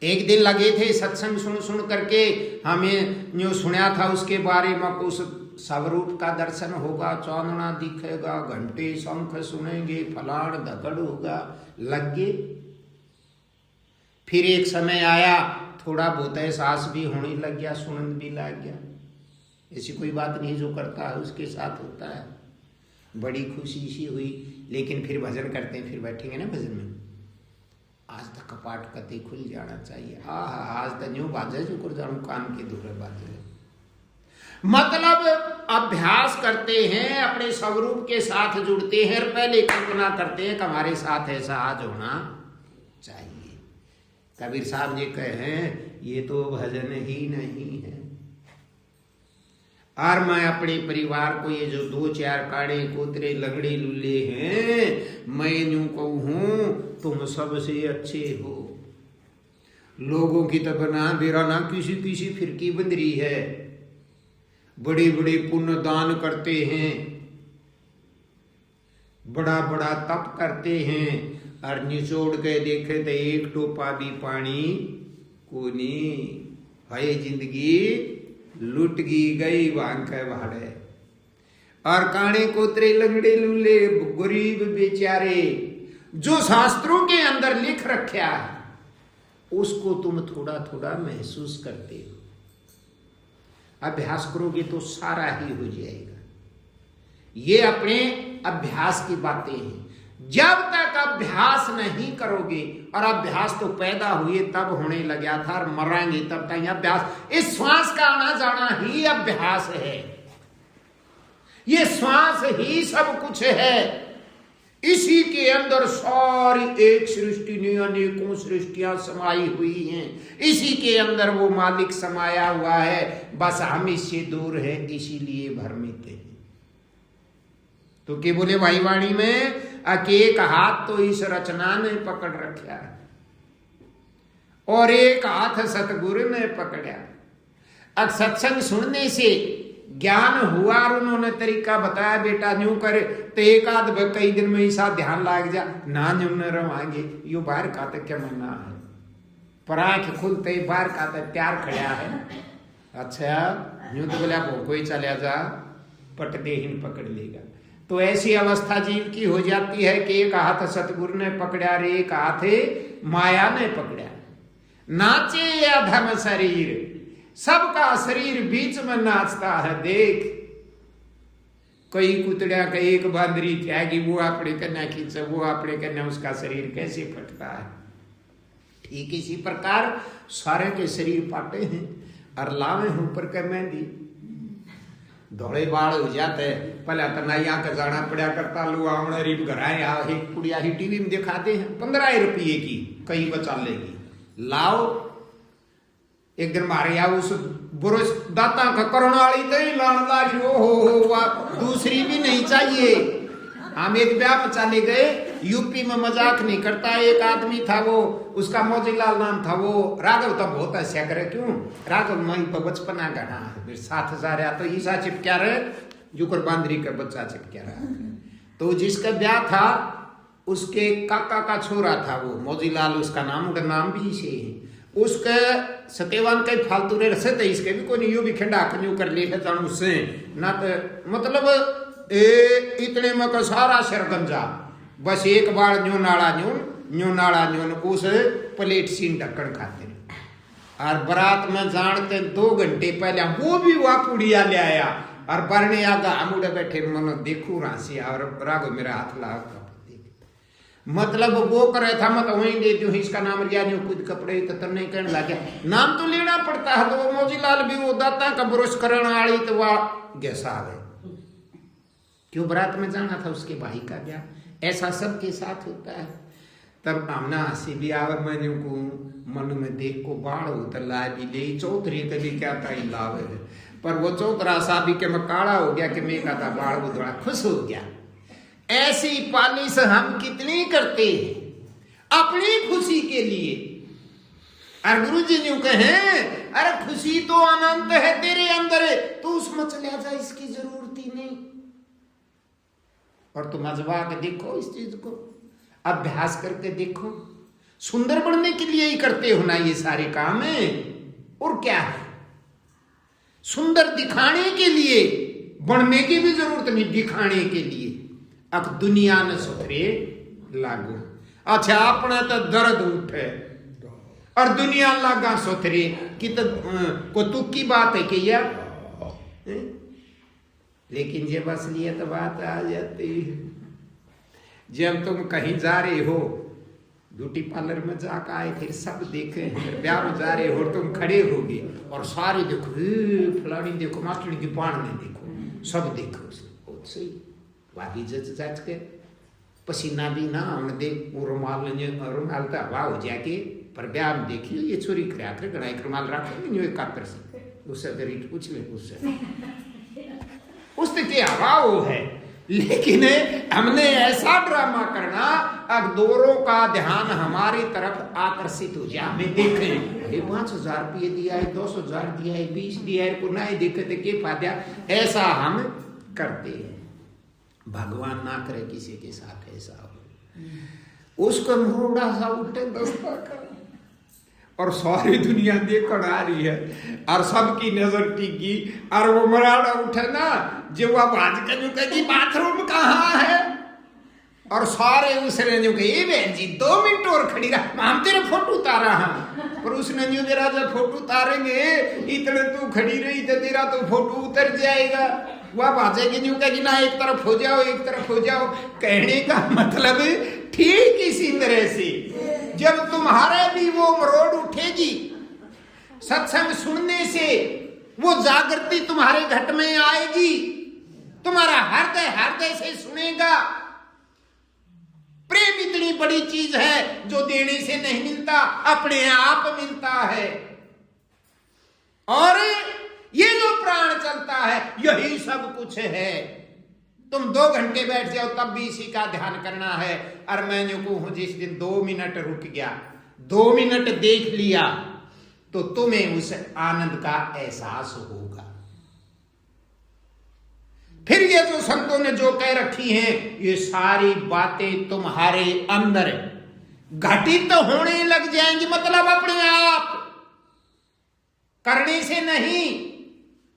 एक दिन लगे थे सत्संग सुन सुन करके, हमें जो सुना था उसके बारे में, कुछ स्वरूप का दर्शन होगा, चांदना दिखेगा, घंटे शंख सुनेंगे, फलाड़ धकड़ होगा, लग गए। फिर एक समय आया, थोड़ा बहुत एहसास भी होने लग गया, सुनन भी लग गया। ऐसी कोई बात नहीं, जो करता है उसके साथ होता है। बड़ी खुशी सी हुई। लेकिन फिर भजन करते हैं, फिर बैठेंगे ना भजन में, आज तक कपाट कते खुल जाना चाहिए। आज तक न्यू बाजे जो कर जाऊं, कान के दूर बाजे। मतलब अभ्यास करते हैं, अपने स्वरूप के साथ जुड़ते हैं, और पहले कल्पना करते हैं कि हमारे साथ ऐसा आज होना चाहिए। कबीर साहब जी कहे, ये तो भजन ही नहीं है। और मैं अपने परिवार को, ये जो 2-4 काड़े कोतरे लगड़े लुल्ले हैं, मैं यूं कहूं तुम सबसे अच्छे हो। लोगों की तो बना बेरा ना किसी किसी फिरकी बंदरी है, बड़े बड़े पुण्य दान करते हैं, बड़ा बड़ा तप करते हैं, और निचोड़ के देखे तो एक टोपा भी पानी को नहीं है। जिंदगी लुट गई वांग के भाड़े। और काणे कोतरे लंगड़े लूले गरीब बेचारे, जो शास्त्रों के अंदर लिख रखा है उसको तुम थोड़ा थोड़ा महसूस करते हो। अभ्यास करोगे तो सारा ही हो जाएगा। ये अपने अभ्यास की बातें हैं। जब तक अभ्यास नहीं करोगे, और अभ्यास तो पैदा हुए तब होने लगा था, और मरेंगे तब तक अभ्यास। इस श्वास का आना जाना ही अभ्यास है। ये श्वास ही सब कुछ है। इसी के अंदर सारी एक सृष्टि ने अनेकों सृष्टियां समाई हुई हैं। इसी के अंदर वो मालिक समाया हुआ है, बस हम इससे दूर है, इसीलिए भ्रमित है। तो क्या बोले भाई वाणी में, एक हाथ तो इस रचना ने पकड़ रखा है, और एक हाथ सतगुरु ने पकड़ा। अब सत्संग सुनने से ज्ञान हुआ, और उन्होंने तरीका बताया, बेटा न्यू करे तो एक आध कई दिन में ऐसा ध्यान लाग जा ना, न्यू न रवांगे। यो बाहर का तक क्या मना है, पर आंख खुलते ही बाहर का तक प्यार खड़ा है। अच्छा न्यू तो बोले आप कोई चला जा, पट दे ही पकड़ लेगा। तो ऐसी अवस्था जीव की हो जाती है कि एक हाथ सतगुरु ने पकड़ा, रे एक हाथ माया ने पकड़ा। नाचे या धम शरीर, सबका शरीर बीच में नाचता है। देख कई कुतड़ा का एक बांदरी त्यागी, वो अपने कन्या खींचे, वो अपने कन्या, उसका शरीर कैसे फटता है। ठीक इसी प्रकार सारे के शरीर पाटे हैं, और लावे ऊपर के मेहंदी धोड़े बाल हो जाते। पहले तो नैया का जाना पड़ा करता, लो आवड़े रीब घराए एक पुड़िया ही टीवी में दिखाते हैं 15 रुपये की, कई बचा लेगी। लाओ एक दिन मारे या उस बुरुष दाता का करण वाली तो ही लान लाश हो, दूसरी भी नहीं चाहिए। हम एक ब्याह में चले गए, यूपी में, मजाक नहीं करता। एक आदमी था, वो उसका मौजीलाल नाम था, वो राघव तो बहुत हंसा करे। क्यों राघव मई पर बचपना गढ़ा फिर 7,000 या तो ईसा चिपक्या रहे, जुकर बांदरी का बच्चा चिपक्या रहा। तो जिसका ब्याह था उसके काका का छोरा था, वो मौजीलाल उसका नाम, उनका नाम भी इसे है। उसके सत्यवान कई फालतू रे रसे थे, इसके भी कोई नहीं, यो भी खंडा खन्यू कर ले जान उससे ना, तो मतलब इतने में का सारा सिर गंजा, बस एक बार न्यू नाड़ा न्यून उस प्लेट सीन ढक्कन खाते। और बारात में जानते 2 घंटे पहले वो भी वह पुड़िया ले आया, और बरने आगा हम उड़े बैठे मनो देखू राशि और रागो मेरा हाथ लगा मतलब वो करे था मत वहीं दे दू इसका नाम रिया नहीं खुद कपड़े तो नहीं कहने लगे नाम तो लेना पड़ता है। तो वो मोजीलाल भी वो दाता का ब्रश करने वाली तो वह गैसा आ गए क्यों बारात में जाना था उसके भाई का ब्याह। ऐसा सबके साथ होता है। तब आमना हंसी भी आवर मैंने को मन में देख को बाढ़ उतर ला भी ले चौधरी कभी क्या ताई लावे पर वो चौधरा साबी के में काला हो गया कि मैं का बाढ़ वो थोड़ा खुश हो गया। ऐसी पालिश हम कितनी करते हैं अपनी खुशी के लिए। और गुरु जी यूं कहे अरे खुशी तो अनंत है तेरे अंदर है तू उसमें चले जा इसकी जरूरत ही नहीं। और तुम अजमा के देखो इस चीज को अभ्यास करके देखो। सुंदर बनने के लिए ही करते हो ना ये सारे काम है और क्या है। सुंदर दिखाने के लिए बनने की भी जरूरत नहीं दिखाने के लिए। अब दुनिया ने सुधरे लागू अच्छा अपना तो दर्द उठे और दुनिया लागा सुधरे कि तो को तुक की बात है कि यार लेकिन जब असलियत बात आ जाती है जब तुम कहीं जा रहे हो ब्यूटी पार्लर में जाकर आए फिर सब देखे ब्याह में जा रहे हो तुम खड़े होगे और सारे देखो फलानी देखो मास्टर की बाण ने देखो सब देखो सही वादी जज के पसीना भी ना हमने देख वो रुमाल तो हवा हो जाके पर ब्याह में देखिए ये छोरी खड़ा कर गड़ा एक रुमाल रखेंगे नहीं कातर से उससे गरीब पूछ ले उससे क्या हवा वो है। लेकिन हमने ऐसा ड्रामा करना अब दोनों का ध्यान हमारी तरफ आकर्षित हो जाए। हमें देखें अरे 5,000 रुपये दिया है 200,000 दिया है 20 दिया है को नहीं देखे थे के फायदा। ऐसा हम करते हैं। भगवान ना करे किसी के साथ ऐसा हो उसको मोड़ा सा उठे दस्ता कर और सारी दुनिया देखकर आ रही है और सबकी नजर टिकी और वो मराड़ा उठे ना जो वह भाज के कहेगी बाथरूम कहाँ है और सारे उसने जो कहे बहन जी 2 मिनट और खड़ी रहा हम तेरे फोटो उतारा हैं पर उसने जो तेरा जब फोटो उतारेंगे इतने तू खड़ी रही तो तेरा तो फोटो उतर जाएगा। वह भाजेगी जो कहेगी ना एक तरफ हो जाओ कहने का मतलब ठीक इसी तरह से जब तुम्हारे भी वो मरोड़ उठेगी सत्संग सुनने से वो जागृति तुम्हारे घट में आएगी तुम्हारा हृदय से सुनेगा। प्रेम इतनी बड़ी चीज है जो देने से नहीं मिलता अपने आप मिलता है। और ये जो प्राण चलता है यही सब कुछ है। तुम 2 घंटे बैठ जाओ तब भी इसी का ध्यान करना है। और मैं जो कहूं जिस दिन 2 मिनट रुक गया 2 मिनट देख लिया तो तुम्हें उस आनंद का एहसास होगा। फिर ये जो संतों ने जो कह रखी हैं ये सारी बातें तुम्हारे अंदर घटित होने लग जाएंगी मतलब अपने आप करने से नहीं।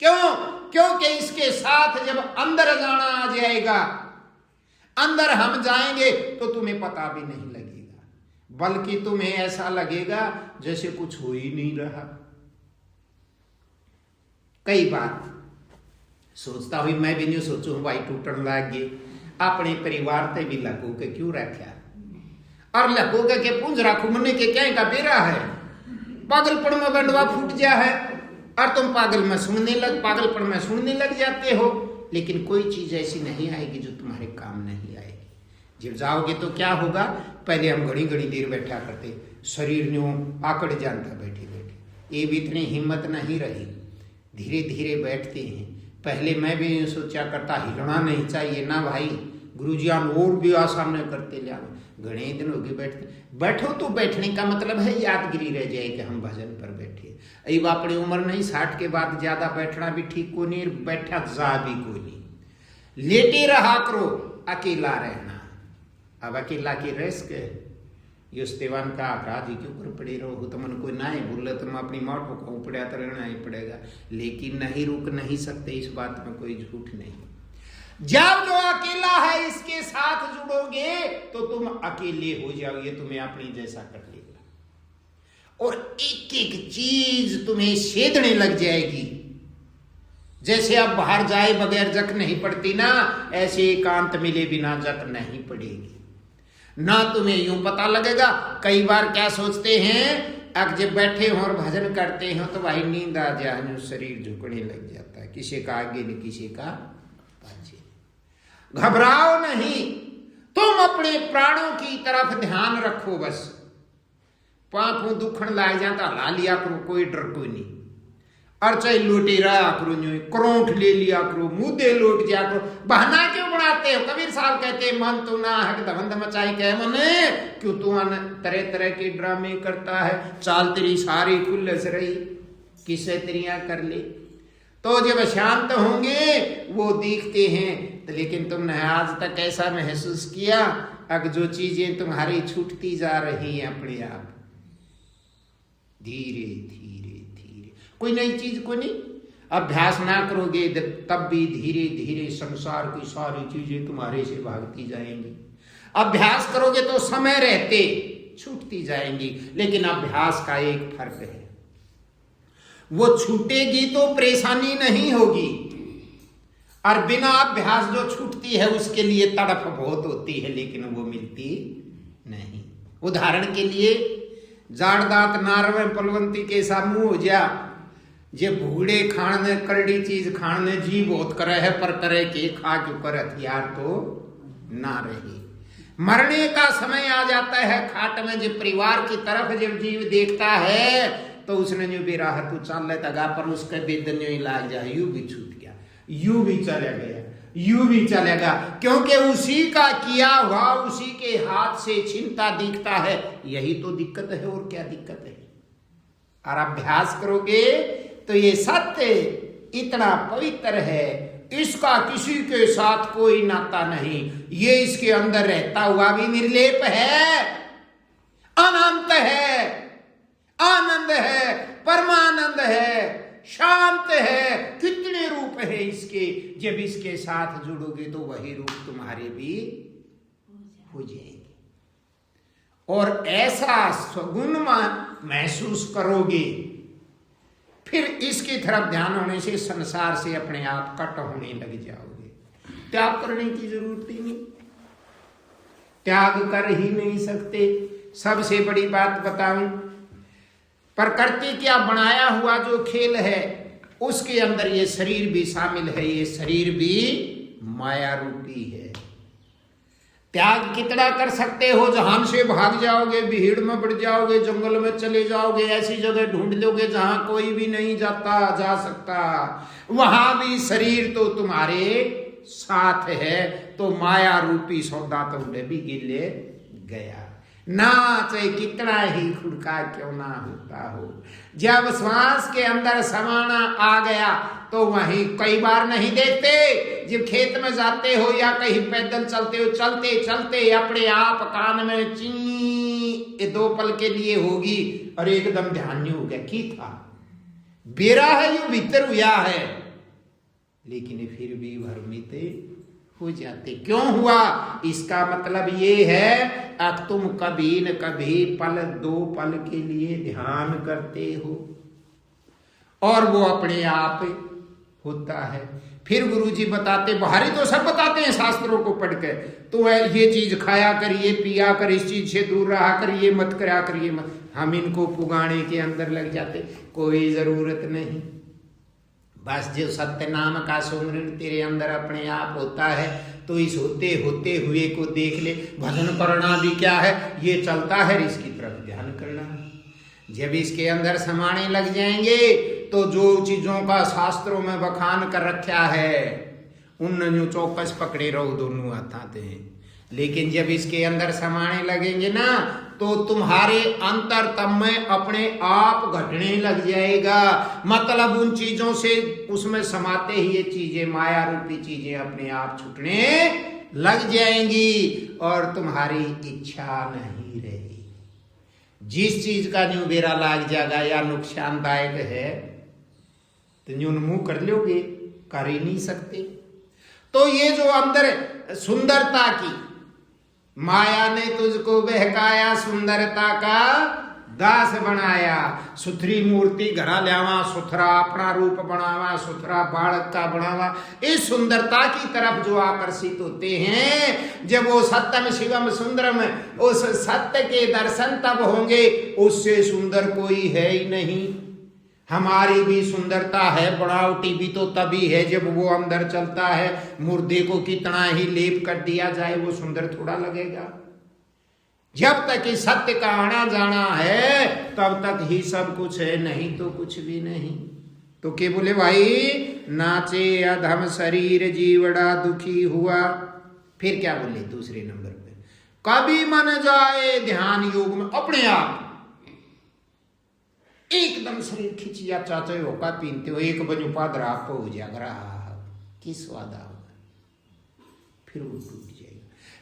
क्योंकि इसके साथ जब अंदर जाना आ जाएगा अंदर हम जाएंगे तो तुम्हें पता भी नहीं लगेगा बल्कि तुम्हें ऐसा लगेगा जैसे कुछ हो ही नहीं रहा। कई बार सोचता हुई मैं भी नहीं सोचूं भाई टूटन लग गए अपने परिवार ते भी लगो के क्यों रखा और लगो के पूंज रखो मने के क्या का बेरा है पागलपन में बंडवा फूट जा है और तुम पागलपन में सुनने लग जाते हो। लेकिन कोई चीज ऐसी नहीं आएगी जो तुम्हारे काम नहीं आएगी। जब जाओगे तो क्या होगा पहले हम घड़ी देर बैठा करते शरीर न्यू आकड़ जानता बैठे ये भी इतनी हिम्मत नहीं रही धीरे धीरे बैठते हैं। पहले मैं भी सोचा करता हिलना नहीं चाहिए ना भाई गुरुजियान और भी आसान करते लिया घने दिन हो गए बैठो तो बैठने का मतलब है यादगिरी रह जाए कि हम भजन पर बैठे। अब अपनी उम्र नहीं 60 के बाद ज्यादा बैठना भी ठीक को नहीं बैठा जा भी को नहीं लेटे रहा करो अकेला रहना। अब अकेला की रेस्क युस्तेवान का अपराधी के ऊपर पड़े रहो तो मन कोई ना ही बोले तुम अपनी मौत को पड़ा तो रहना ही पड़ेगा। लेकिन नहीं रुक नहीं सकते इस बात में कोई झूठ नहीं। जब जो अकेला है इसके साथ जुड़ोगे तो तुम अकेले हो जाओगे तुम्हें अपनी जैसा कर लेगा और एक एक चीज तुम्हें छेदने लग जाएगी जैसे अब बाहर जाए बगैर जक नहीं पड़ती ना, ऐसे एकांत मिले बिना जक नहीं पड़ेगी। ना तुम्हें यूं पता लगेगा। कई बार क्या सोचते हैं, अब जब बैठे हो और भजन करते हो तो भाई नींद आ जाए, शरीर झुकने लग जाता है, किसी का आगे नहीं किसी का पाछे। घबराओ नहीं, तुम अपने प्राणों की तरफ ध्यान रखो। बस पांखों दुखन लाग जाता ला लिया करो, कोई डर कोई नहीं। और चाहे लोटे रहा करो, करोंठ ले लिया करो, मुद्दे लोट जा करो। बहाना क्यों बनाते हो? कबीर साहब कहते मन तो ना हक दबंद मचाई कह मने, क्यों तू तरह तरह के ड्रामे करता है, चाल तेरी सारी खुल्लस रही, किसे तेरिया कर ले। तो जब शांत होंगे वो दिखते हैं। तो लेकिन तुमने आज तक ऐसा महसूस किया, अब जो चीजें तुम्हारी छूटती जा रही हैं अपने आप, धीरे धीरे धीरे, कोई नई चीज को नहीं। अभ्यास ना करोगे तब भी धीरे धीरे संसार की सारी चीजें तुम्हारे से भागती जाएंगी। अभ्यास करोगे तो समय रहते छूटती जाएंगी। लेकिन अभ्यास का एक फर्क है, वो छूटेगी तो परेशानी नहीं होगी, और बिना अभ्यास जो छूटती है उसके लिए तड़प बहुत होती है, लेकिन वो मिलती नहीं। उदाहरण के लिए जाड़ दांत नारवे पलवंती के सामू हो जा, जे भूड़े खाने करड़ी चीज खाने जी बहुत करे है, पर करे के खा क्यों कर हथियार तो ना रहे। मरने का समय आ जाता है खाट में, जब परिवार की तरफ जब जीव देखता है तो उसने जो भी राह तू चल लेता गा, पर उसके बेदन ही लाग जाए, यू भी छूट गया, यू भी चला गया, यू भी चलेगा, क्योंकि उसी का किया हुआ उसी के हाथ से छिनता दिखता है। यही तो दिक्कत है, और क्या दिक्कत है। और अभ्यास करोगे तो ये सत्य इतना पवित्र है, इसका किसी के साथ कोई नाता नहीं, ये इसके अंदर रहता हुआ भी निर्लेप है, अनंत है, आनंद है, परमानंद है, शांत है। कितने रूप है इसके, जब इसके साथ जुड़ोगे तो वही रूप तुम्हारे भी हो जाएंगे, और ऐसा स्वगुण महसूस करोगे, फिर इसकी तरफ ध्यान होने से संसार से अपने आप कट होने लग जाओगे। त्याग करने की जरूरत ही नहीं, त्याग कर ही नहीं सकते। सबसे बड़ी बात बताऊं, प्रकृति क्या बनाया हुआ जो खेल है उसके अंदर ये शरीर भी शामिल है, ये शरीर भी माया रूपी है। त्याग कितना कर सकते हो? जहां से भाग जाओगे, भीड़ में बढ़ जाओगे, जंगल में चले जाओगे, ऐसी जगह ढूंढ लोगे जहां कोई भी नहीं जा सकता, वहां भी शरीर तो तुम्हारे साथ है। तो माया रूपी सौदा तो भी गिले गया, ना चाहे कितना ही खुड़का क्यों ना होता हो। जब श्वास के अंदर समाना आ गया तो वहीं कई बार नहीं देखते, जब खेत में जाते हो या कहीं पैदल चलते हो, चलते चलते अपने आप कान में ची 2 पल के लिए होगी और एकदम ध्यान नहीं हो गया की था, बेरा है यू भीतर हुआ है, लेकिन फिर भी भ्रमित हो जाते। क्यों हुआ? इसका मतलब ये है अब तुम कभी न कभी पल 2 पल के लिए ध्यान करते हो और वो अपने आप होता है। फिर गुरुजी बताते, बाहरी तो सब बताते हैं शास्त्रों को पढ़ के, तो ये चीज खाया करिए, पिया कर, इस चीज से दूर रहा करिए, मत करा करिए मत। हम इनको पुगाने के अंदर लग जाते, कोई जरूरत नहीं। बस जो सत्य नाम का सुमरन तेरे अंदर अपने आप होता है, तो इस होते होते हुए को देख ले। भजन करना भी क्या है, ये चलता है, इसकी तरफ ध्यान करना है। जब इसके अंदर समाने लग जाएंगे तो जो चीजों का शास्त्रों में बखान कर रखा है उन चौकस पकड़े रहो दोनों हाथाते हैं। लेकिन जब इसके अंदर समाने लगेंगे ना तो तुम्हारे अंतरतम में अपने आप घटने लग जाएगा। मतलब उन चीजों से उसमें समाते ही ये चीजें, माया रूपी चीजें अपने आप छूटने लग जाएंगी और तुम्हारी इच्छा नहीं रहेगी। जिस चीज का न्यू बेरा लाग जाएगा या नुकसानदायक है तो न्यून मुंह कर लोगे, कर ही नहीं सकते। तो ये जो अंदर सुंदरता की माया ने तुझको बहकाया, सुंदरता का दास बनाया, सुथरी मूर्ति घरा ल्यावा, सुथरा अपना रूप बनावा, सुथरा बालक का बनावा। इस सुंदरता की तरफ जो आकर्षित होते हैं, जब वो सत्यम शिवम सुंदरम, उस सत्य के दर्शन तब होंगे, उससे सुंदर कोई है ही नहीं। हमारी भी सुंदरता है, बनावटी भी तो तभी है जब वो अंदर चलता है। मुर्दे को कितना ही लेप कर दिया जाए, वो सुंदर थोड़ा लगेगा। जब तक इस सत्य का आना जाना है तब तक ही सब कुछ है, नहीं तो कुछ भी नहीं। तो के बोले भाई, नाचे अधम शरीर जीवड़ा दुखी हुआ। फिर क्या बोले दूसरे नंबर पे, कभी मन जाए ध्यान योग में, अपने आप एकदम शरीर खिंचिया चाचे होगा पीनते हो, एक बजू पादरा आपको हो जाएगा, किस स्वादा होगा, फिर वो टूट जाएगा।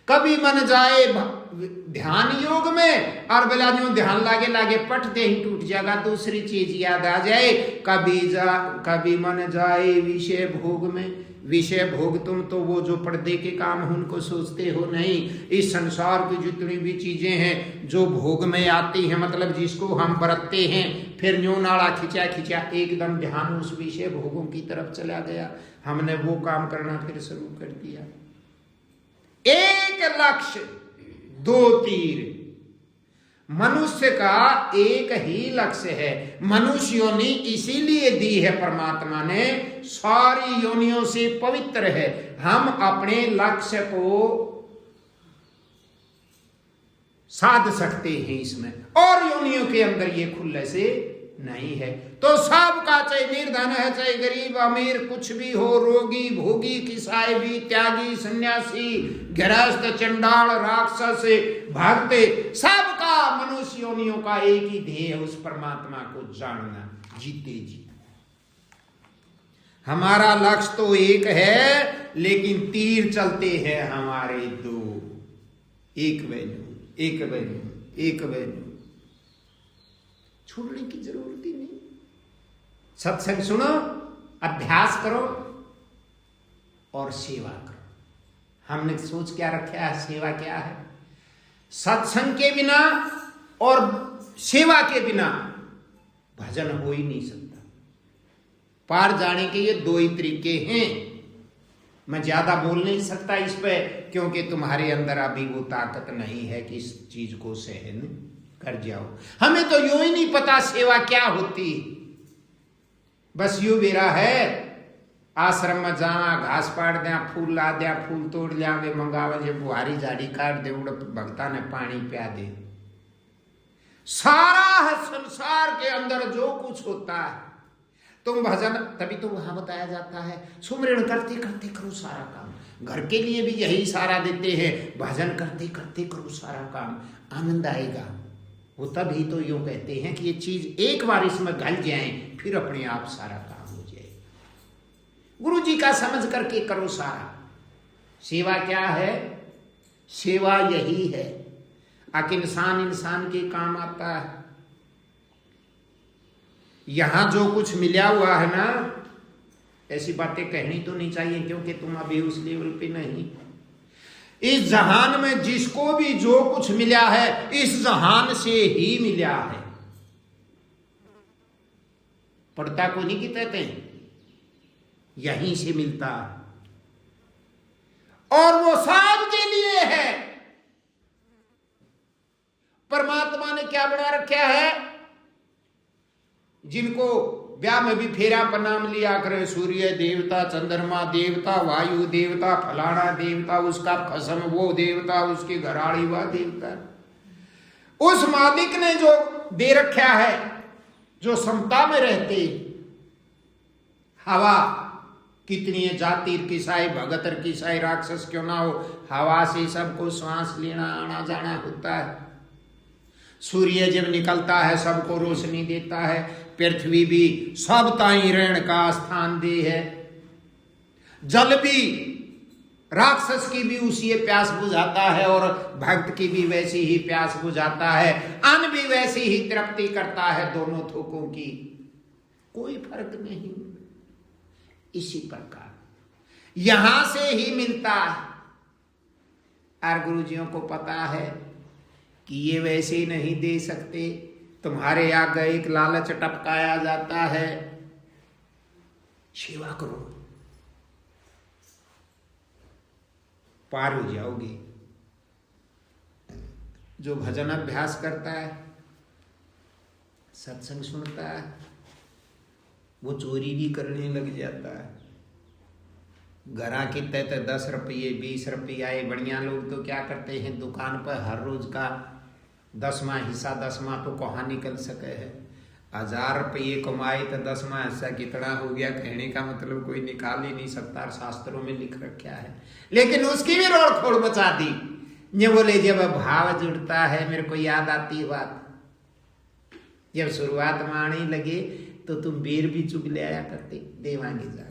कभी मन जाए ध्यान योग में, और बेला जो ध्यान लागे लागे पटते ही टूट जाएगा। दूसरी चीज याद आ जाए, कभी मन जाए विषय भोग में। विषय भोग तुम तो वो जो पर्दे के काम हैं उनको सोचते हो नहीं। इस संसार की जितनी भी चीजें हैं जो भोग में आती हैं, मतलब जिसको हम बरतते हैं, फिर न्यू नाड़ा खिंचा खिंचा एकदम ध्यान उस विषय भोगों की तरफ चला गया। हमने वो काम करना फिर शुरू कर दिया। एक लक्ष्य दो तीर, मनुष्य का एक ही लक्ष्य है। मनुष्य योनि इसीलिए दी है परमात्मा ने, सारी योनियों से पवित्र है। हम अपने लक्ष्य को साध सकते हैं इसमें, और योनियों के अंदर ये खुले से नहीं है। तो सबका, चाहे निर्धन है, चाहे गरीब अमीर, कुछ भी हो, रोगी भोगी, किसाई भी, त्यागी सन्यासी, गृहस्थ चंडाल राक्षस भक्त, सबका मनुष्य योनियों का एक ही ध्येय है, उस परमात्मा को जानना जीते जी। हमारा लक्ष्य तो एक है, लेकिन तीर चलते हैं हमारे दो, एक वैल्यू एक वैल्यू एक वैल्यू, छोड़ने की जरूरत ही नहीं। सत्संग सुनो, अभ्यास करो और सेवा करो। हमने सोच क्या रखा है, सेवा क्या है? सत्संग के बिना और सेवा के बिना भजन हो ही नहीं सकता। पार जाने के ये दो ही तरीके हैं। मैं ज्यादा बोल नहीं सकता इस पे, क्योंकि तुम्हारे अंदर अभी वो ताकत नहीं है कि इस चीज को सहन कर जाओ। हमें तो यूं ही नहीं पता सेवा क्या होती। बस यूं बेरा है, आश्रम में जावा, घास पाड़ दिया, फूल ला दिया, फूल तोड़ लिया, वे मंगावे, जे बुहारी झाड़ी काट दे, उड़ भक्ता ने पानी पिया दे। सारा संसार के अंदर जो कुछ होता है, तुम भजन, तभी तो वहां बताया जाता है सुमरण करते करते करो सारा काम। घर के लिए भी यही इशारा देते हैं, भजन करते करते करो सारा काम, आनंद आएगा। वो तभी तो यूं कहते हैं कि ये चीज एक बार इसमें गल जाए, फिर अपने आप सारा काम हो जाए। गुरु जी का समझ करके करो सारा। सेवा क्या है? सेवा यही है, आखिर इंसान इंसान के काम आता है। यहां जो कुछ मिला हुआ है ना, ऐसी बातें कहनी तो नहीं चाहिए, क्योंकि तुम अभी उस लेवल पे नहीं। इस जहान में जिसको भी जो कुछ मिला है, इस जहान से ही मिला है। पढ़ता को नहीं कहते हैं, यहीं से मिलता है, और वो सबके लिए है। परमात्मा ने क्या बना रखा है? जिनको ब्याह में भी फेरा पर नाम लिया करे, सूर्य देवता, चंद्रमा देवता, वायु देवता, फलाना देवता, उसका खसम वो देवता, उसकी घराड़ी वह देवता। उस मालिक ने जो दे रखा है, जो समता में रहते, हवा कितनी है, जातिर किसाई, भगतर किसाई, राक्षस क्यों ना हो, हवा से सबको श्वास लेना आना जाना होता है। सूर्य जब निकलता है सबको रोशनी देता है, पृथ्वी भी सब ताई ऋण का स्थान दे है। जल भी राक्षस की भी उसी प्यास बुझाता है, और भक्त की भी वैसी ही प्यास बुझाता है। अन्न भी वैसी ही तृप्ति करता है, दोनों थोकों की कोई फर्क नहीं। इसी प्रकार यहां से ही मिलता है। और गुरुजियों को पता है कि ये वैसे नहीं दे सकते, तुम्हारे आगे एक लालच टपकाया जाता है, सेवा करो, पार हो जाओगे। जो भजन अभ्यास करता है, सत्संग सुनता है, वो चोरी भी करने लग जाता है। घरा के तहत 10 रुपये 20 रुपये आए, बढ़िया लोग तो क्या करते हैं, दुकान पर हर रोज का 10वां हिस्सा 10वां तो कहाँ निकल सके है। 1000 रुपये कमाए तो 10वां हिस्सा कितना हो गया, कहने का मतलब कोई निकाल ही नहीं सकता, शास्त्रों में लिख रखा है। लेकिन उसकी भी रोड़ खोड़ मचा दी। ये बोले जब भाव जुड़ता है, मेरे को याद आती है बात, जब शुरुआत में आने लगे तो तुम बेर भी चुग ले आया करते देवांगे जाके।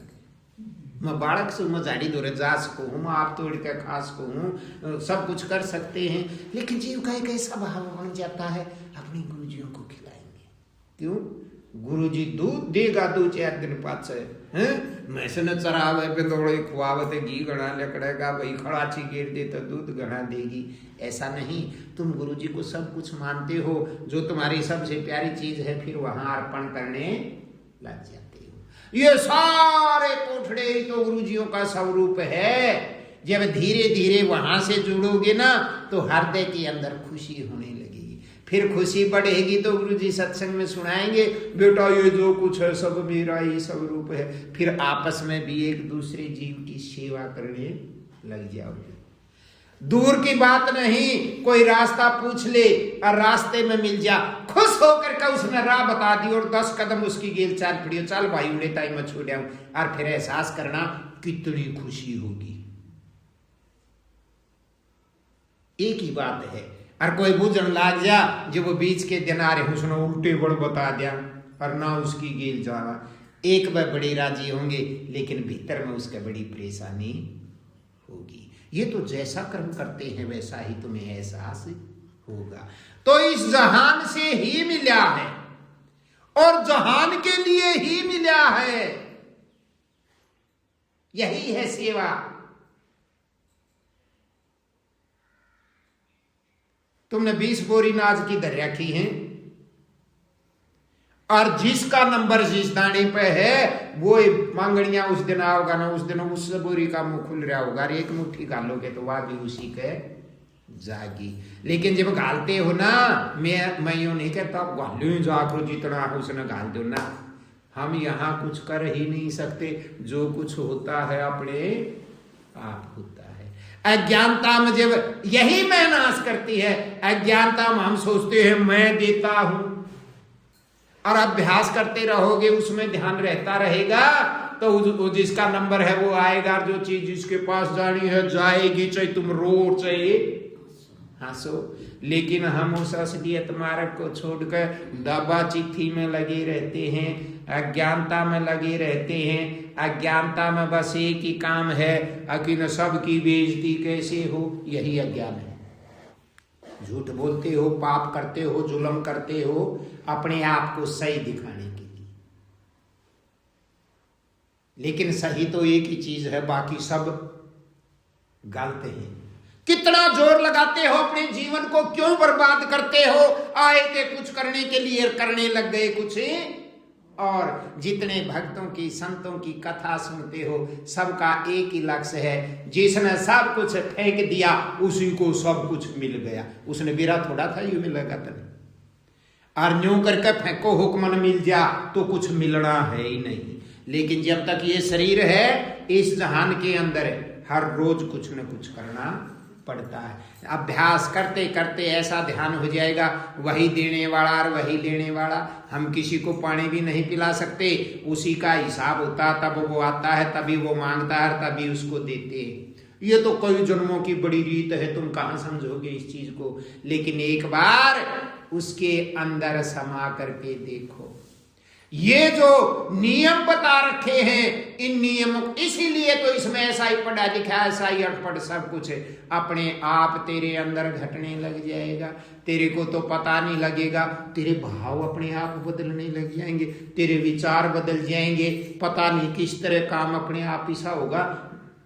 मैं बालक से मैं झाड़ी दौरे जा सकूँ हूँ, मैं आप तोड़ के खा सकूँ हूँ, सब कुछ कर सकते हैं, लेकिन जीव का एक ऐसा भाव बन जाता है, अपने गुरुजियों को खिलाएंगे। क्यों? गुरुजी दूध देगा 2-4 दिन पाछे हैं, मैसे न चरावे पे दौड़े खुआवते घी घड़ा लकड़ेगा, भाई खड़ाची गिर दे तो दूध घड़ा देगी। ऐसा नहीं, तुम गुरुजी को सब कुछ मानते हो, जो तुम्हारी सबसे प्यारी चीज है, फिर वहां अर्पण करने लग जाते हो। ये सारे कोठड़े ही तो गुरुजियों का स्वरूप है। जब धीरे धीरे वहां से जुड़ोगे ना, तो हृदय के अंदर खुशी होने लगेगी। फिर खुशी बढ़ेगी तो गुरुजी सत्संग में सुनाएंगे, बेटा ये जो कुछ है सब मेरा ही स्वरूप है। फिर आपस में भी एक दूसरे जीव की सेवा करने लग जाओगे। दूर की बात नहीं, कोई रास्ता पूछ ले और रास्ते में मिल जा, खुश होकर के उसने राह बता दी और 10 कदम उसकी गेल चाल पड़ी, चल भाई उड़े ताई मैं छोड़ आऊं, और फिर एहसास करना कितनी खुशी होगी। एक ही बात है। और कोई बुझन लाग जा, जो वो बीच के दिनारे उसने उल्टे बड़ बता दिया और ना उसकी गेल जावा, एक बार बड़े राजी होंगे, लेकिन भीतर में उसका बड़ी परेशानी होगी। ये तो जैसा कर्म करते हैं वैसा ही तुम्हें एहसास होगा। तो इस जहान से ही मिला है और जहान के लिए ही मिला है। यही है सेवा। तुमने 20 बोरी नाज की धर रखी है और जिसका नंबर जिस दाने पे है वो मांगड़ियां उस दिन आओगा ना, उस दिन उस बोरी का मुंह खुल रहा होगा, और एक मुट्ठी गालोगे तो वह भी उसी के जागी। लेकिन जब गालते हो ना, मैं यूं नहीं कहता गालो जाकरो जितना उसने गाल दो ना, हम यहाँ कुछ कर ही नहीं सकते। जो कुछ होता है अपने आप होता है। अज्ञानता में जब यही मैं नाश करती है, अज्ञानता में हम सोचते हैं मैं देता हूं, और अभ्यास करते रहोगे, उसमें ध्यान रहता रहेगा, तो जिसका नंबर है वो आएगा, जो चीज जिसके पास जानी है जाएगी, चाहे तुम रो चाहे हंसो। लेकिन हम उस असलियत मार्ग को छोड़कर दबा चिट्ठी में लगे रहते हैं, अज्ञानता में लगे रहते हैं। अज्ञानता में बस एक ही काम है कि न सबकी बेइज्जती कैसे हो, यही अज्ञान है। झूठ बोलते हो, पाप करते हो, जुल्म करते हो, अपने आप को सही दिखाने के लिए। लेकिन सही तो एक ही चीज है, बाकी सब गलत है। कितना जोर लगाते हो, अपने जीवन को क्यों बर्बाद करते हो? आए थे कुछ करने के लिए, करने लग गए कुछ और। जितने भक्तों की संतों की कथा सुनते हो, सबका एक ही लक्ष्य है, जिसने सब कुछ फेंक दिया उसी को सब कुछ मिल गया। उसने मेरा थोड़ा था ये मिलेगा तभी, और यूं करके फेंको हुक्म मिल जा तो कुछ मिलना है ही नहीं। लेकिन जब तक ये शरीर है, इस जहान के अंदर हर रोज कुछ न कुछ करना पड़ता है। अभ्यास करते करते ऐसा ध्यान हो जाएगा, वही देने वाला और वही लेने वाला। हम किसी को पानी भी नहीं पिला सकते, उसी का हिसाब होता है, तब वो आता है, तभी वो मांगता है, तभी उसको देते हैं। ये तो कई जन्मों की बड़ी रीत है, तुम कहाँ समझोगे इस चीज को। लेकिन एक बार उसके अंदर समा करके देखो। ये जो नियम बता रखे हैं, इन नियमों, इसीलिए तो इसमें ऐसा ही पढ़ा लिखा, ऐसा ही अटपट सब कुछ है, अपने आप तेरे अंदर घटने लग जाएगा। तेरे को तो पता नहीं लगेगा, तेरे भाव अपने आप बदलने लग जाएंगे, तेरे विचार बदल जाएंगे, पता नहीं किस तरह काम अपने आप ऐसा होगा।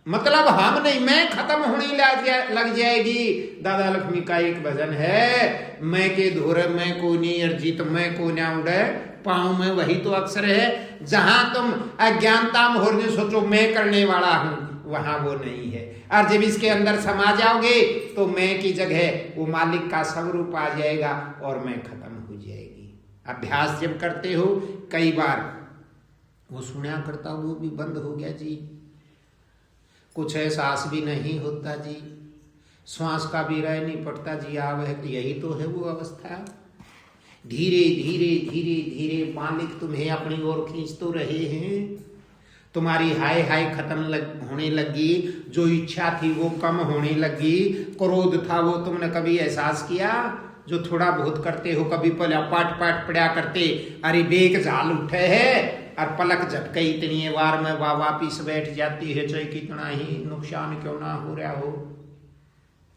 मतलब हम नहीं, मैं खत्म होने लग जाएगी। दादा लक्ष्मी का एक भजन है, मैं के धोरे मैं को नहीं अर्जित मैं को ना उड़े पाऊं में, वही तो अक्षर है। जहां तुम अज्ञानता में होने सोचो मैं करने वाला हूं, वहां वो नहीं है। और जब इसके अंदर समा जाओगे तो मैं की जगह वो मालिक का स्वरूप आ जाएगा और मैं खत्म हो जाएगी। अभ्यास जब करते हो, कई बार वो सुना करता वो भी बंद हो गया जी, कुछ एहसास भी नहीं होता जी, श्वास का भी रह नहीं पड़ता जी। वह यही तो है वो अवस्था। धीरे धीरे धीरे धीरे मालिक तुम्हें अपनी ओर खींच तो रहे हैं। तुम्हारी हाय हाय खत्म होने लगी, जो इच्छा थी वो कम होने लगी, क्रोध था वो तुमने कभी एहसास किया? जो थोड़ा बहुत करते हो, कभी पहले पाट पाट पड़ा करते, अरे बेग झाल उठे है और पलक झटके इतनी बार में वापिस बैठ जाती है, चाहे कितना ही नुकसान क्यों ना हो रहा हो।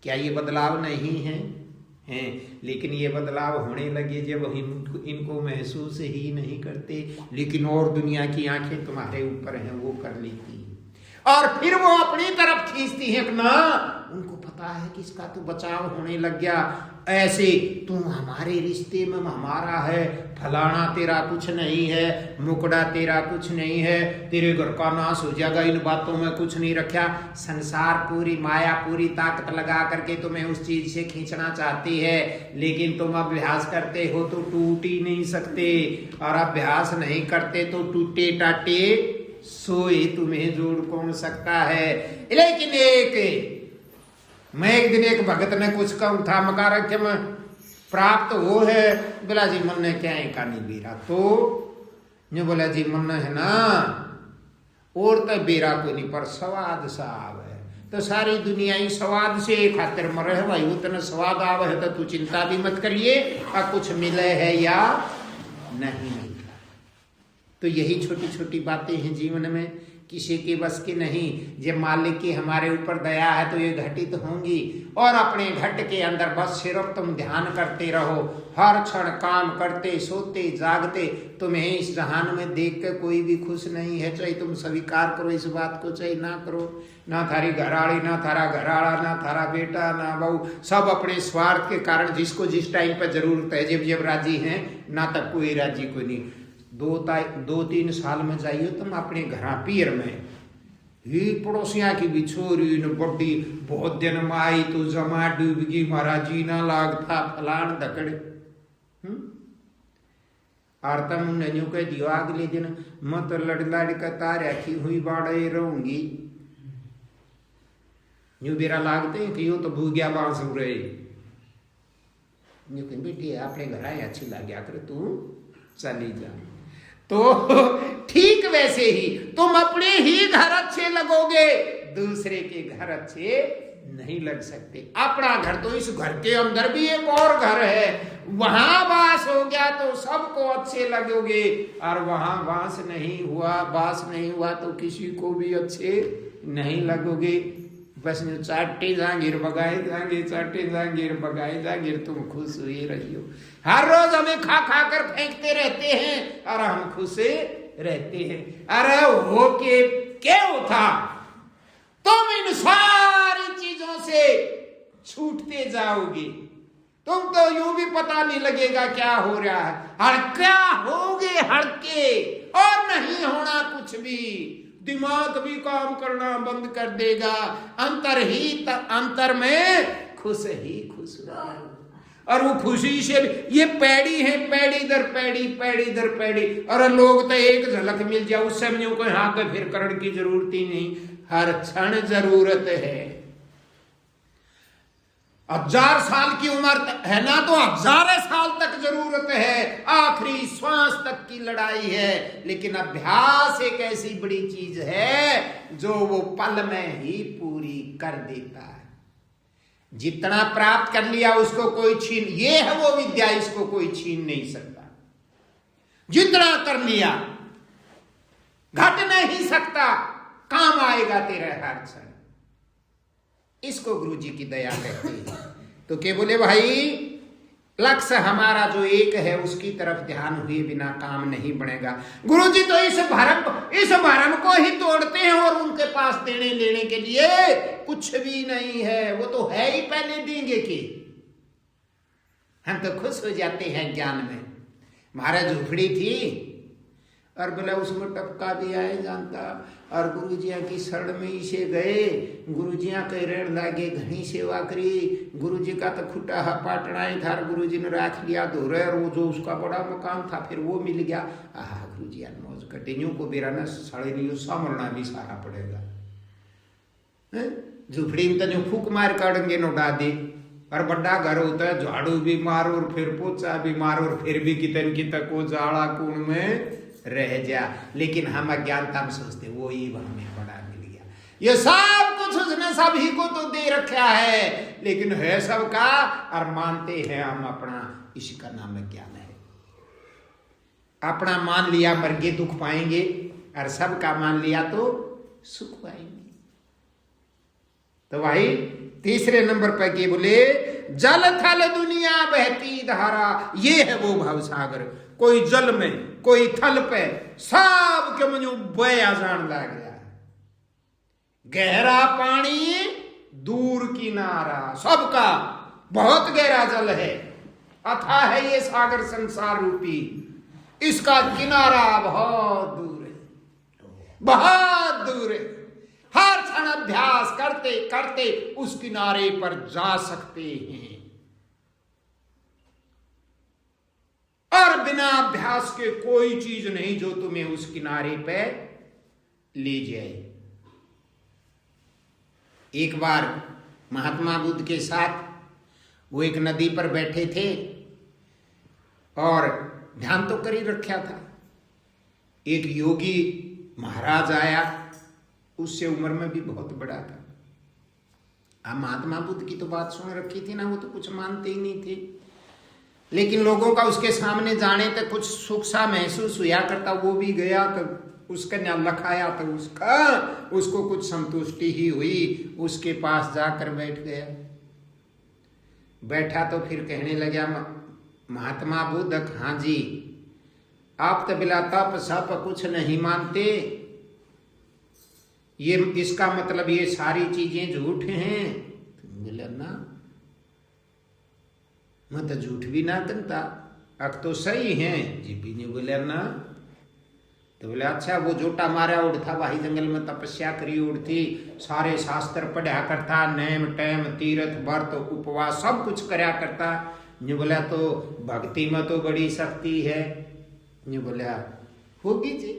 क्या ये बदलाव नहीं है? हैं, लेकिन ये बदलाव होने लगे जब इनको महसूस ही नहीं करते, लेकिन और दुनिया की आंखें तुम्हारे ऊपर हैं, वो कर लेती हैं और फिर वो अपनी तरफ खींचती हैं ना। उनको पता है कि इसका तो बचाव होने लग गया। ऐसे तुम हमारे रिश्ते में हमारा है, फलाना तेरा कुछ नहीं है, मुकड़ा तेरा कुछ नहीं है, तेरे घर का नाश हो जाएगा, इन बातों में कुछ नहीं रखा। संसार पूरी माया पूरी ताकत लगा करके तुम्हें उस चीज से खींचना चाहती है, लेकिन तुम अभ्यास करते हो तो टूट ही नहीं सकते, और अभ्यास नहीं करते तो टूटे टाटे सोए तुम्हें जोड़ कौन सकता है। लेकिन मैं एक दिन एक भगत ने कुछ कहूं था, मकाराख्य में प्राप्त वो है, बोला जी मन ने क्या है कानी बेरा, तो जो बोला जी मन है ना और तो बेरा को नहीं पर स्वाद सा आवे, तो सारी दुनिया ही स्वाद से खातिर मरे है भाई, उतना स्वाद आवे है तो तू चिंता भी मत करिए और कुछ मिले है या नहीं मिला। तो यही छोटी छोटी बातें हैं जीवन में, किसी के बस की नहीं। जब मालिक की हमारे ऊपर दया है तो ये घटित होंगी, और अपने घट के अंदर बस सिर्फ तुम ध्यान करते रहो, हर क्षण काम करते सोते जागते। तुम्हें इस जहान में देख कर कोई भी खुश नहीं है, चाहे तुम स्वीकार करो इस बात को चाहे ना करो। ना थारी घराड़ी, ना थारा घराड़ा, ना थारा बेटा, ना बहू, सब अपने स्वार्थ के कारण जिसको जिस टाइम पर जरूरत है जब जब राजी हैं, ना तक कोई राजी कोई नहीं। 2-3 साल में जाइए तुम अपने घरा पीर में, ही पड़ोसिया की बिछोरी न बड्डी बहुत दिन में आई तो जमा डूबगी महाराज जी ना लागता फलान दकड़। और तुम ने यूं कह दियो अगले दिन मैं तो लड़ लड़ कर तार रखी हुई बाड़े रहूंगी, यूं बेरा लागते हैं कि यूं तो भूग्या बांस हो रहे, यूं कह बेटी अपने घर आए अच्छी लग गया कर तू चली जा। तो ठीक वैसे ही तुम अपने ही घर अच्छे लगोगे, दूसरे के घर अच्छे नहीं लग सकते। अपना घर तो इस घर के अंदर भी एक और घर है, वहां वास हो गया तो सबको अच्छे लगोगे, और वहां वास नहीं हुआ तो किसी को भी अच्छे नहीं लगोगे। बस चाटे जागीर बगाए जागीर तुम खुश हुए रहियो। हर रोज हमें खा खा कर फेंकते रहते हैं और हम खुश रहते हैं। अरे हो के क्यों था, तुम इन सारी चीजों से छूटते जाओगे, तुम तो यूं भी पता नहीं लगेगा क्या हो रहा है, हड़का होगे हड़के और नहीं होना कुछ भी। दिमाग भी काम करना बंद कर देगा, अंतर में खुश होगा। और वो खुशी से ये पैड़ी है, पैड़ी दर पैड़ी, और लोग तो एक झलक मिल जाए उससे में कोई हाँ के फिर करण की जरूरत ही नहीं, हर क्षण जरूरत है। 1000 साल की उम्र है ना तो 1000 साल तक जरूरत है, आखिरी श्वास तक की लड़ाई है। लेकिन अभ्यास एक ऐसी बड़ी चीज है जो वो पल में ही पूरी कर देता है। जितना प्राप्त कर लिया उसको कोई ये है वो विद्या, इसको कोई छीन नहीं सकता। जितना कर लिया घट नहीं सकता, काम आएगा तेरे हर क्षण। इसको गुरु जी की दया कहते हैं। तो क्या बोले भाई, लक्ष्य हमारा जो एक है उसकी तरफ ध्यान हुए बिना काम नहीं बनेगा। गुरुजी तो इस भरम को ही तोड़ते हैं और उनके पास देने लेने के लिए कुछ भी नहीं है। वो तो है ही पहले देंगे कि हम तो खुश हो जाते हैं ज्ञान में। महाराज झुपड़ी थी और बोला उसमें टपका भी आए जानता और गुरुजिया की शरण में इसे गए। गुरुजिया के ऋण लागे घनी सेवा करी। गुरुजी का तो खुटा पाटना ही था, गुरुजी ने राख लिया धोरे और वो जो उसका बड़ा मकान था फिर वो मिल गया। आह गुरुजिया मौज कटिन्यू को बेरा न साढ़े नहीं सामरना भी सारा पड़ेगा। झुपड़ी में तो जो फूक मार काटेंगे नो डादी और बड़ा घर होता है, झाड़ू भी मारो और फिर पोचा भी मारो और फिर भी कितन की तक वो जाड़ा कुण में रह जा। लेकिन हम अज्ञानता में सोचते वो ही हमें बड़ा मिल गया। ये सब कुछ उसने सभी को तो दे रखा है लेकिन है सबका और मानते हैं हम अपना। इसका नाम ज्ञान है। अपना मान लिया मर के दुख पाएंगे और सबका मान लिया तो सुख पाएंगे। तो भाई तीसरे नंबर पर के बोले जल थल दुनिया बहती धारा। ये है वो भवसागर। कोई जल में कोई थल पे सब के मुझे बया जान लग गया। गहरा पानी दूर किनारा सबका बहुत गहरा जल है। अथाह है ये सागर संसार रूपी। इसका किनारा बहुत दूर है, बहुत दूर है। हर क्षण अभ्यास करते करते उस किनारे पर जा सकते हैं और बिना अभ्यास के कोई चीज नहीं जो तुम्हें उस किनारे पे ले जाए। एक बार महात्मा बुद्ध के साथ वो एक नदी पर बैठे थे और ध्यान तो कर ही रखा था। एक योगी महाराज आया, उससे उम्र में भी बहुत बड़ा था। अब महात्मा बुद्ध की तो बात सुन रखी थी ना, वो तो कुछ मानते ही नहीं थे। लेकिन लोगों का उसके सामने जाने तक कुछ सुख सा महसूस हुआ करता। वो भी गया तो उसका न्याय लखाया तो उसको कुछ संतुष्टि ही हुई। उसके पास जाकर बैठ गया। बैठा तो फिर कहने लगा महात्मा बुद्ध, हाँ जी आप तो बिला तप सप कुछ नहीं मानते, ये इसका मतलब ये सारी चीजें झूठ हैं? बोला ना मैं तो झूठ भी ना करता, अब तो सही है जी भी नहीं। बोले ना तो बोले अच्छा वो जोटा मारा उड़ था भाई जंगल में तपस्या करी उड़ थी, सारे शास्त्र पढ़ा करता, नेम टेम तीर्थ व्रत उपवास सब कुछ करया करता। न्यू बोला तो भक्ति में तो बड़ी शक्ति है। न्यू बोला होगी जी।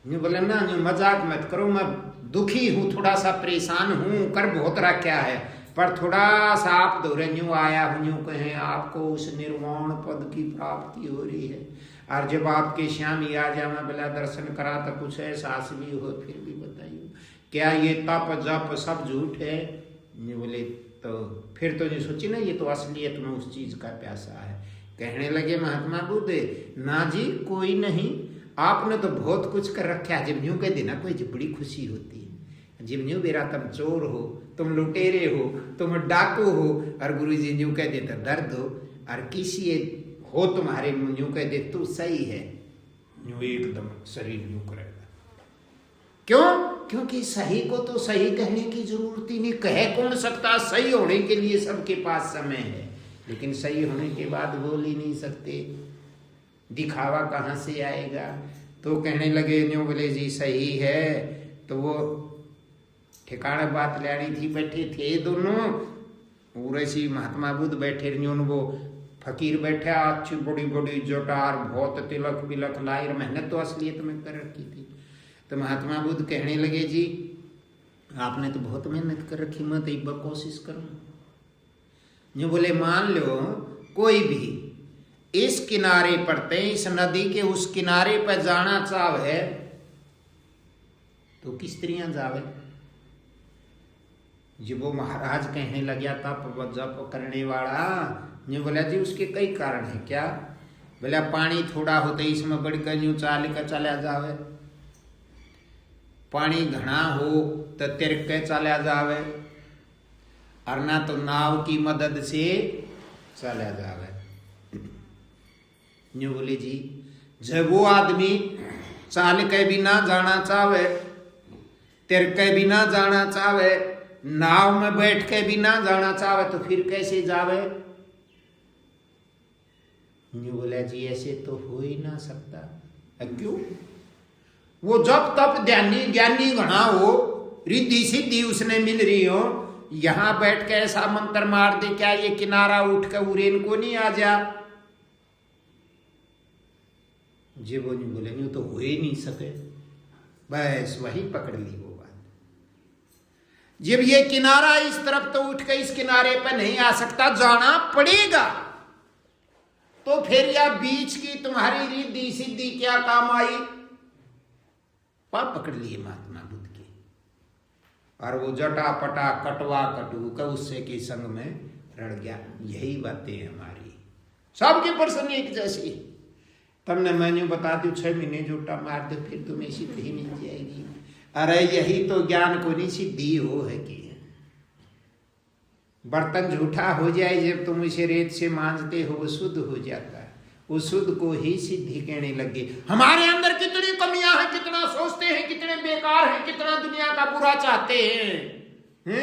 न्यू बोला ना न्यू मजाक मत करो, मैं दुखी हूँ, थोड़ा सा परेशान हूँ, कर बहुत रखा है पर थोड़ा सा आप दौरे न्यू आया हूँ, न्यू कहें आपको उस निर्वाण पद की प्राप्ति हो रही है और जब आपके श्याम आ जा मैं बोला दर्शन करा तो कुछ एहसास भी हो, फिर भी बताइए क्या ये तप जप सब झूठ है? ये बोले तो फिर तो नहीं सोची ना ये तो असलियत में उस चीज का प्यासा है। कहने लगे महात्मा बुद्ध ना जी कोई नहीं, आपने तो बहुत कुछ कर रखा है। जब न्यू कह देना कोई बड़ी खुशी होती है। जब न्यू बेरा तुम चोर हो, तुम लुटेरे हो, तुम डाकू हो और गुरु जी न्यू कह देते दर्द हो और किसी हो तुम्हारे न्यू कह दे तो सही है, न्यू एकदम शरीर न्यू करेगा। क्यों? क्योंकि सही को तो सही कहने की जरूरत ही नहीं। कह कौन सकता? सही होने के लिए सबके पास समय है, लेकिन सही होने के बाद बोल ही नहीं सकते। दिखावा कहाँ से आएगा? तो कहने लगे न्यू बोले जी सही है। तो वो ठिकाना बात लानी थी, बैठे थे दोनों उसी महात्मा बुद्ध बैठे न्यू वो फकीर बैठा अच्छी बड़ी बड़ी जोटार बहुत तिलक बिलक लाई, मेहनत तो असलियत में कर रखी थी। तो महात्मा बुद्ध कहने लगे जी आपने तो बहुत मेहनत कर रखी, मैं तो एक बार कोशिश करूं। जो बोले मान लो कोई भी इस किनारे पर इस नदी के उस किनारे पर जाना चाहे तो किस तरह जावे? जब वो महाराज कहने लगा तप जप करने वाला, जो बोला जी उसके कई कारण है। क्या? बोला पानी थोड़ा होते इसमें बढ़कर यूं चाल कर चला जावे, पानी घना हो तो तिरक के चला जावे और ना तो नाव की मदद से चला जावे। न्यू बोले जी जब वो आदमी चाल के बिना जाना चाहे, तिर के बिना जाना चाहे, नाव में बैठ के बिना जाना चाहे तो फिर कैसे जावे? न्यू बोला जी ऐसे तो हो ही ना सकता। क्यों? वो जब तब ज्ञानी ज्ञानी घना हो, रिद्धि सिद्धि उसने मिल रही हो, यहां बैठ के ऐसा मंत्र मार दे क्या ये किनारा उठ के उरेन को नहीं आ जा? जी वो नहीं बोले यूं तो हो ही नहीं सके। बस वही पकड़ ली वो बात। जब ये किनारा इस तरफ तो उठ के इस किनारे पर नहीं आ सकता, जाना पड़ेगा, तो फिर या बीच की तुम्हारी रिद्धि सिद्धि क्या काम आई? पाप पकड़ लिए महात्मा बुद्ध के, और वो जटा पटा कटवा कटू का उससे के संग में रड़ गया। यही बातें हमारी सबके प्रश्न एक जैसी। तुमने मैंने बता दी 6 महीने जूटा मार दो फिर तुम्हें सिद्धि मिल जाएगी। अरे यही तो ज्ञान को नहीं सिद्धि हो है कि बर्तन झूठा हो जाए, जब तुम इसे रेत से मांजते हो वो शुद्ध हो जाता है, उस शुद्ध को ही सिद्धि कहने लगे। हमारे अंदर कितनी कमियां हैं, कितना सोचते हैं, कितने बेकार हैं, कितना दुनिया का बुरा चाहते हैं।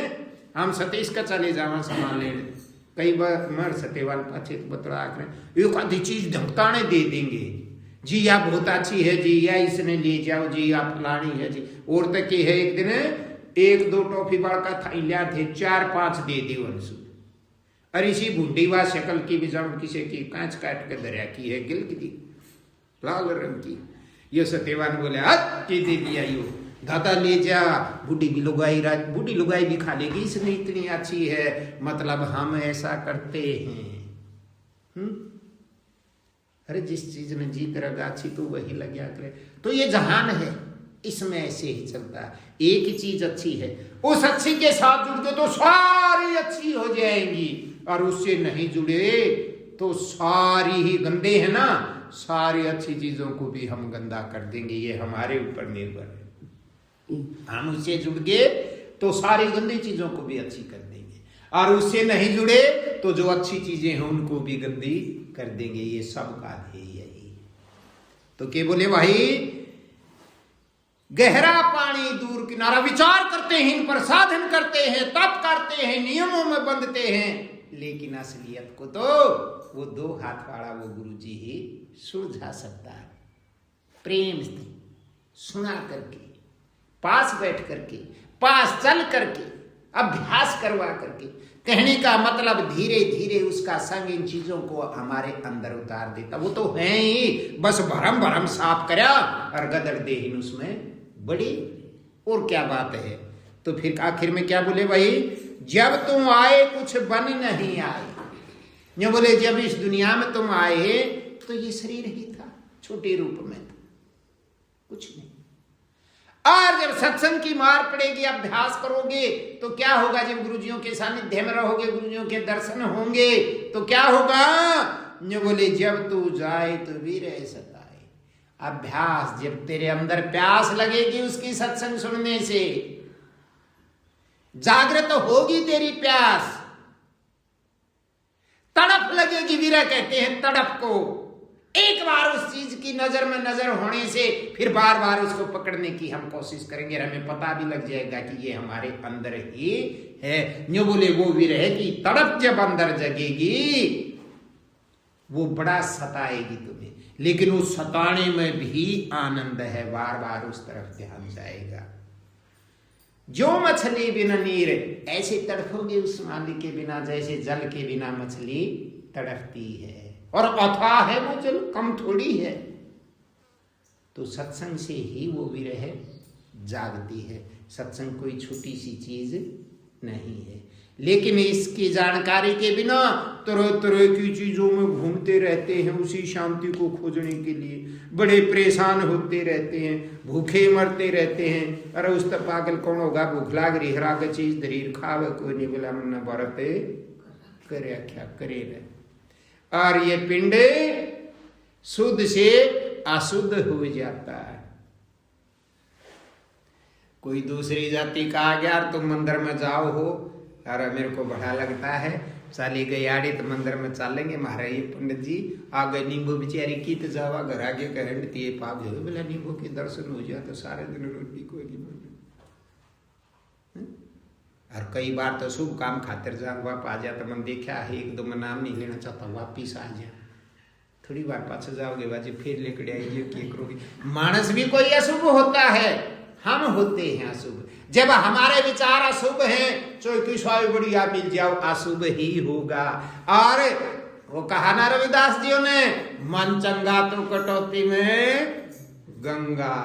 हम सतीश का चले जावा सामान ले, कई बार मर सतेवाल पाछे बतरा कर एक आधी चीज ढंकताने दे देंगे जी, या बहुत अच्छी है जी, या इसने ले जाओ जी, या फलानी है जी। और तक की है एक दिन 1-2 टॉफी बड़का था लिया थे, 4-5 दे दी वंशु। अरे इसी भुंडी वा शक्ल की भी जम किसी की कांच काट के दरिया की है, गिल की लाल रंग की। ये सत्यवान बोले के दे दिया, यो दादा ले जा, बूढ़ी भी लुगाई बूढ़ी लुगाई भी खा लेगी, इसने इतनी अच्छी है, मतलब हम ऐसा करते हैं। अरे जिस चीज में जीत रगा अच्छी तो वही लग गया करे। तो ये जहान है, इसमें ऐसे ही चलता है। एक ही चीज अच्छी है, उस अच्छी के साथ जुड़ गए तो सारी अच्छी हो जाएंगी, और उससे नहीं जुड़े तो सारी ही गंदे है ना, सारी अच्छी चीजों को भी हम गंदा कर देंगे। ये हमारे ऊपर निर्भर है। हम उससे जुड़ गए तो सारी गंदी चीजों को भी अच्छी कर देंगे, और उससे नहीं जुड़े तो जो अच्छी चीजें हैं उनको भी गंदी कर देंगे। ये सब का ध्येय यही। तो क्या बोले भाई, गहरा पानी दूर किनारा, विचार करते हैं, इन पर साधन करते हैं, तप करते हैं, नियमों में बंधते हैं, लेकिन असलियत को तो वो 2 हाथ वाला वो गुरु जी ही सुलझा सकता है। प्रेम से सुना करके, पास बैठ करके, पास चल करके, अभ्यास करवा करके। कहने का मतलब धीरे धीरे उसका संग इन चीजों को हमारे अंदर उतार देता। वो तो है ही, बस भरम भरम साफ करा और गदर देहीन उसमें बड़ी, और क्या बात है। तो फिर आखिर में क्या बोले भाई, जब तुम आए कुछ बन नहीं आए। ये बोले जब इस दुनिया में तुम आए तो ये शरीर ही था, छोटे रूप में था, कुछ नहीं। और जब सत्संग की मार पड़ेगी, अभ्यास करोगे तो क्या होगा? जब गुरुजियों के सानिध्य में रहोगे, गुरुजियों के दर्शन होंगे तो क्या होगा? ये बोले जब तू जाए तो भी रह सताए। अभ्यास, जब तेरे अंदर प्यास लगेगी उसकी सत्संग सुनने से, जागृत होगी तेरी प्यास, तड़प लगेगी, विरह कहते हैं तड़प को। एक बार उस चीज की नजर में नजर होने से फिर बार बार उसको पकड़ने की हम कोशिश करेंगे, हमें पता भी लग जाएगा कि ये हमारे अंदर ही है। न्यू बोले वो विरह की तड़प जब अंदर जगेगी वो बड़ा सताएगी तुम्हें, लेकिन उस सताने में भी आनंद है, बार बार उस तरफ ध्यान जाएगा। जो मछली बिना नीर, ऐसे तड़पोगे उस मालिक के बिना जैसे जल के बिना मछली तड़पती है। और अथाह है वो जल, कम थोड़ी है। तो सत्संग से ही वो विरह जागती है। सत्संग कोई छोटी सी चीज नहीं है, लेकिन इसकी जानकारी के बिना तरह तरह की चीजों में घूमते रहते हैं, उसी शांति को खोजने के लिए बड़े परेशान होते रहते हैं, भूखे मरते रहते हैं। अरे उस तक पागल कौन होगा, भूख लाग रही हरा के चीज दरीर खावे, कोई नहीं बोला मन बरते करे क्या करे रहे। और ये पिंड शुद्ध से अशुद्ध हो जाता है। कोई दूसरी जाति का आ गया, तुम मंदिर में जाओ हो, और मेरे को बड़ा लगता है साली गयाड़ी तो मंदिर में चलेंगे महाराज ये पंडित जी आ गए नींबू बेचारी की तो जावा घर आगे कहते ये पाप जो बोला नींबू के दर्शन हो जाए तो सारे दिन रोटी को नहीं बने। और कई बार तो शुभ काम खातिर जान वाप आ जाता मन देखा है एक दो में नाम नहीं लेना चाहता वापिस आ जा थोड़ी बार पाछे जाओगे बाजी फिर लेकर आइए कि करोगे। मानस भी कोई अशुभ होता है, हम होते हैं अशुभ। जब हमारे विचार अशुभ हैं तो किसी बढ़िया मिल जाओ अशुभ ही होगा। और वो कहा ना रविदास जी ने मन चंगा तो कटौती में गंगा।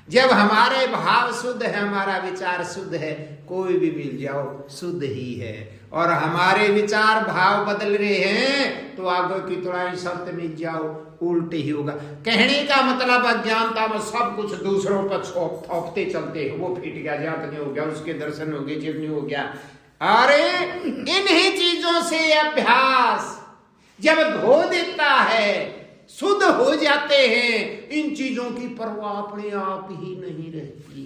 जब हमारे भाव शुद्ध है हमारा विचार शुद्ध है कोई भी मिल जाओ शुद्ध ही है। और हमारे विचार भाव बदल रहे हैं तो आगे की तुड़ाई शब्द मिल जाओ उल्टे ही होगा। कहने का मतलब अज्ञानता में सब कुछ दूसरों पर थोपते चलते हैं। वो फिट गया जात नहीं हो गया उसके दर्शन हो गए जीव नहीं हो गया। अरे इन्हीं चीजों से अभ्यास जब धो देता है शुद्ध हो जाते हैं इन चीजों की परवाह अपने आप ही नहीं रहती।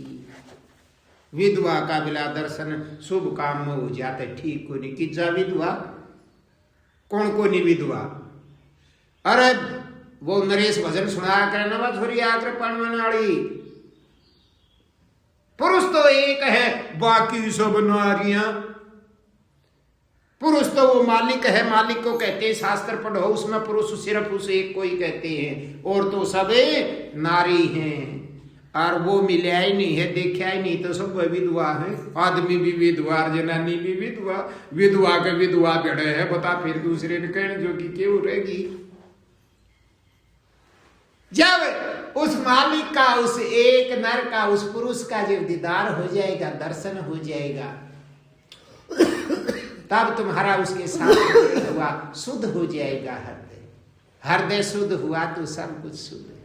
विधवा का बिला दर्शन शुभ काम में हो जाते ठीक को नहीं किजा विधवा कौन को नहीं विधवा। अरे वो नरेश भजन सुनाया करे नवा छोरी आकर पणवाली पुरुष तो एक है बाकी सब नारियां। पुरुष तो वो मालिक है मालिक को कहते हैं शास्त्र पढ़ो उसमें पुरुष सिर्फ उस एक को ही कहते हैं और तो सब नारी हैं। और वो मिला ही नहीं है देखा ही नहीं तो सब विधवा है। आदमी भी विधवा जनानी भी विधवा विधवा के विधवा बेड़े है बता फिर दूसरे ने कहने जो कि क्यों रहेगी। जब उस मालिक का उस एक नर का उस पुरुष का जब दीदार हो जाएगा दर्शन हो जाएगा तब तुम्हारा उसके साथ हुआ शुद्ध हो जाएगा। हृदय हृदय शुद्ध हुआ तो सब कुछ शुद्ध है।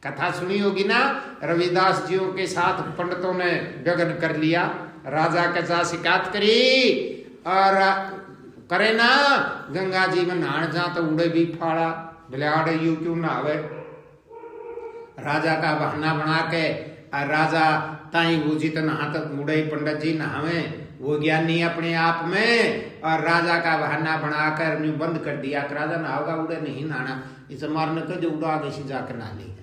कथा सुनी होगी ना रविदास जियों के साथ पंडितों ने गगन कर लिया। राजा के साथ शिकायत करी और करे ना गंगा जी में नहान जा तो उड़े भी फाड़ा बिलाड़े यू क्यों ना आवे। राजा का बहाना बना के और राजा ताई वो जित नहा तक मुड़े पंडित जी नहावे वो ज्ञानी अपने आप में। और राजा का बहाना बनाकर बंद कर दिया कि राजा नहाओगा उड़े नहीं नहाना इसे मारने को जो उड़ा आगे से जाकर नहा लेगा।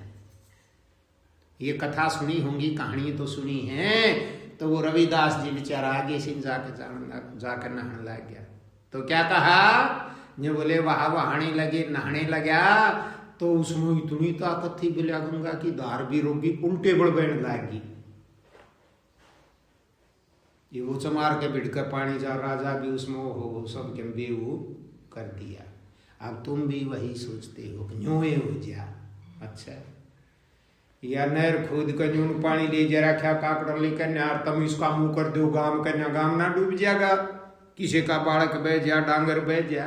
ये कथा सुनी होंगी कहानी तो सुनी है। तो वो रविदास जी बेचारा आगे से जाकर नहाने लग गया तो क्या कहा ये बोले वहां वहाने लगे नहाने लगा तो उसमें इतनी ताकत थी बिला गंगा की धार भी रोगी उल्टे बड़बड़ लागी। ये वो चमार के बिड़कर पानी जा राजा भी उसमें हो सब के बेऊ कर दिया। अब तुम भी वही सोचते हो न्योए हो जा। अच्छा या नहर खोद कर न्यून पानी ले जा रखा काकड़ लेकर यार तुम इसका मुंह कर दो गांव करना गांव ना डूब जाएगा किसी का बालक बह जा डांगर बह जा।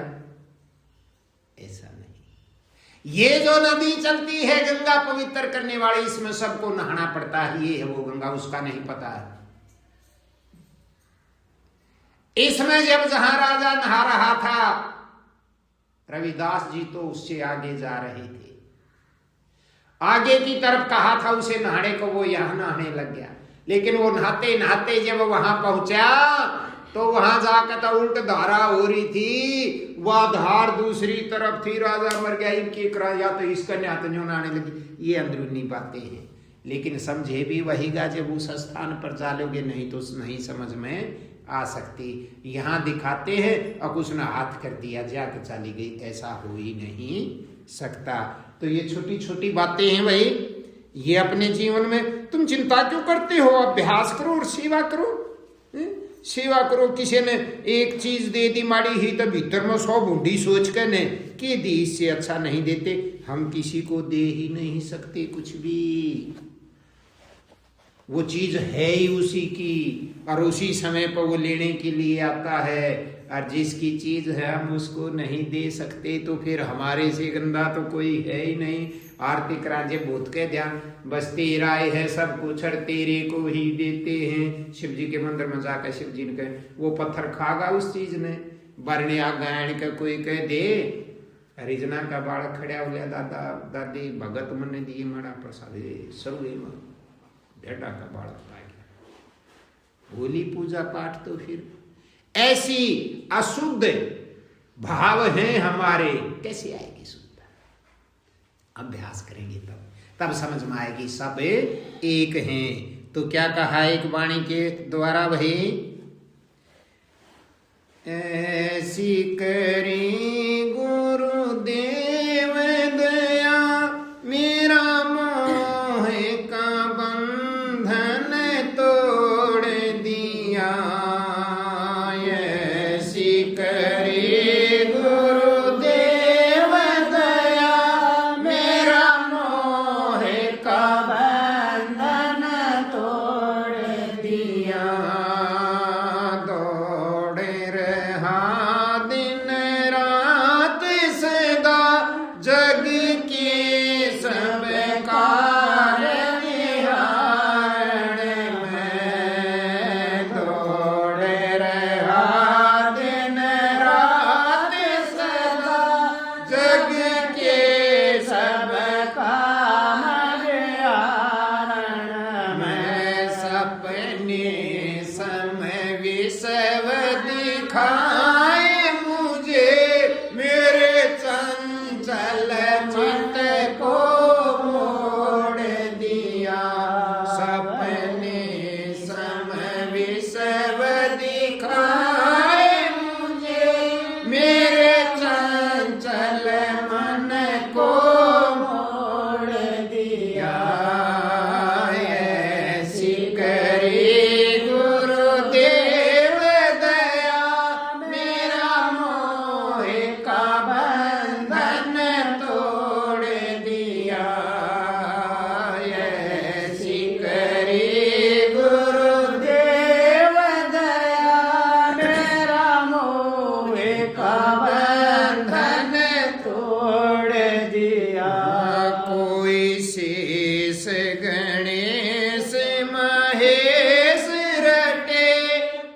ऐसा नहीं। ये जो नदी चलती है गंगा पवित्र करने वाली इसमें सबको नहाना पड़ता है। ये है वो गंगा उसका नहीं पता है। इसमें जब जहां राजा नहा रहा था रविदास जी तो उससे आगे जा रहे थे। आगे की तरफ कहा था उसे नहाने को वो यहां नहाने लग गया। लेकिन वो नहाते नहाते जब वहां पहुंचा तो वहां जाकर तो उल्ट धारा हो रही थी। वह धार दूसरी तरफ थी। राजा मर गया इनकी या तो इसका न्यातन्यों नहाने लगी। ये अंदरूनी बातें हैं लेकिन समझे भी वहीगा जब उस स्थान पर जालोगे नहीं तो नहीं समझ में आ सकती। यहाँ दिखाते हैं और कुछ ने हाथ कर दिया जाके चली गई ऐसा हो ही नहीं सकता। तो ये छोटी छोटी बातें हैं भाई ये अपने जीवन में तुम चिंता क्यों करते हो। अभ्यास करो और सेवा करो। सेवा करो। किसी ने एक चीज दे दी माड़ी ही तो भीतर में 100 बूंदी सोच कर ने कि दी इससे अच्छा नहीं देते। हम किसी को दे ही नहीं सकते कुछ भी। वो चीज है ही उसी की और उसी समय पर वो लेने के लिए आता है। और जिसकी चीज है हम उसको नहीं दे सकते तो फिर हमारे से गंदा तो कोई है ही नहीं। आरती कराजे भूत के ध्यान बस तेरा है सब कुछ तेरे को ही देते हैं। शिव जी के मंदिर में जाकर शिव जी ने कहे वो पत्थर खागा उस चीज ने बरने आ गायन का कोई कह दे। हरिजना का बालक खड़ा हो गया दादा दादी भगत मन ने दिए माड़ा प्रसाद सब भेड़ा का बालक आ गया। होली पूजा पाठ तो फिर ऐसी अशुद्ध भाव हैं हमारे, कैसे आएगी शुद्धता? अभ्यास करेंगे तब समझ में आएगी सब एक हैं। तो क्या कहा एक वाणी के द्वारा भाई, ऐसी करी गुरुदेव दया मेरा मोह का बंधन तोड़ दिया। ऐसी करी गुरुदेव दया मेरा मोह का बंधन तोड़ दिया। दौड़ रहा दिन रात सदा जग के सब कार्य निहारण में। दौड़ रहा दिन रात सदा जग के सब काम निहारण में। सपने समय विषव दिखाए मुझे मेरे चंचल चित्त को मोड़ दिया। सपने समय विषव दिखाए मुझे मेरे चंचल मन को मोड़ दिया। ऐसी करी गुरुदेव दया मेरा मोह का बंधन तोड़ दिया। ऐसी करी गुरुदेव दया मेरा मोह का बंधन तोड़ दिया। कोई शेष गणेश महेश रटे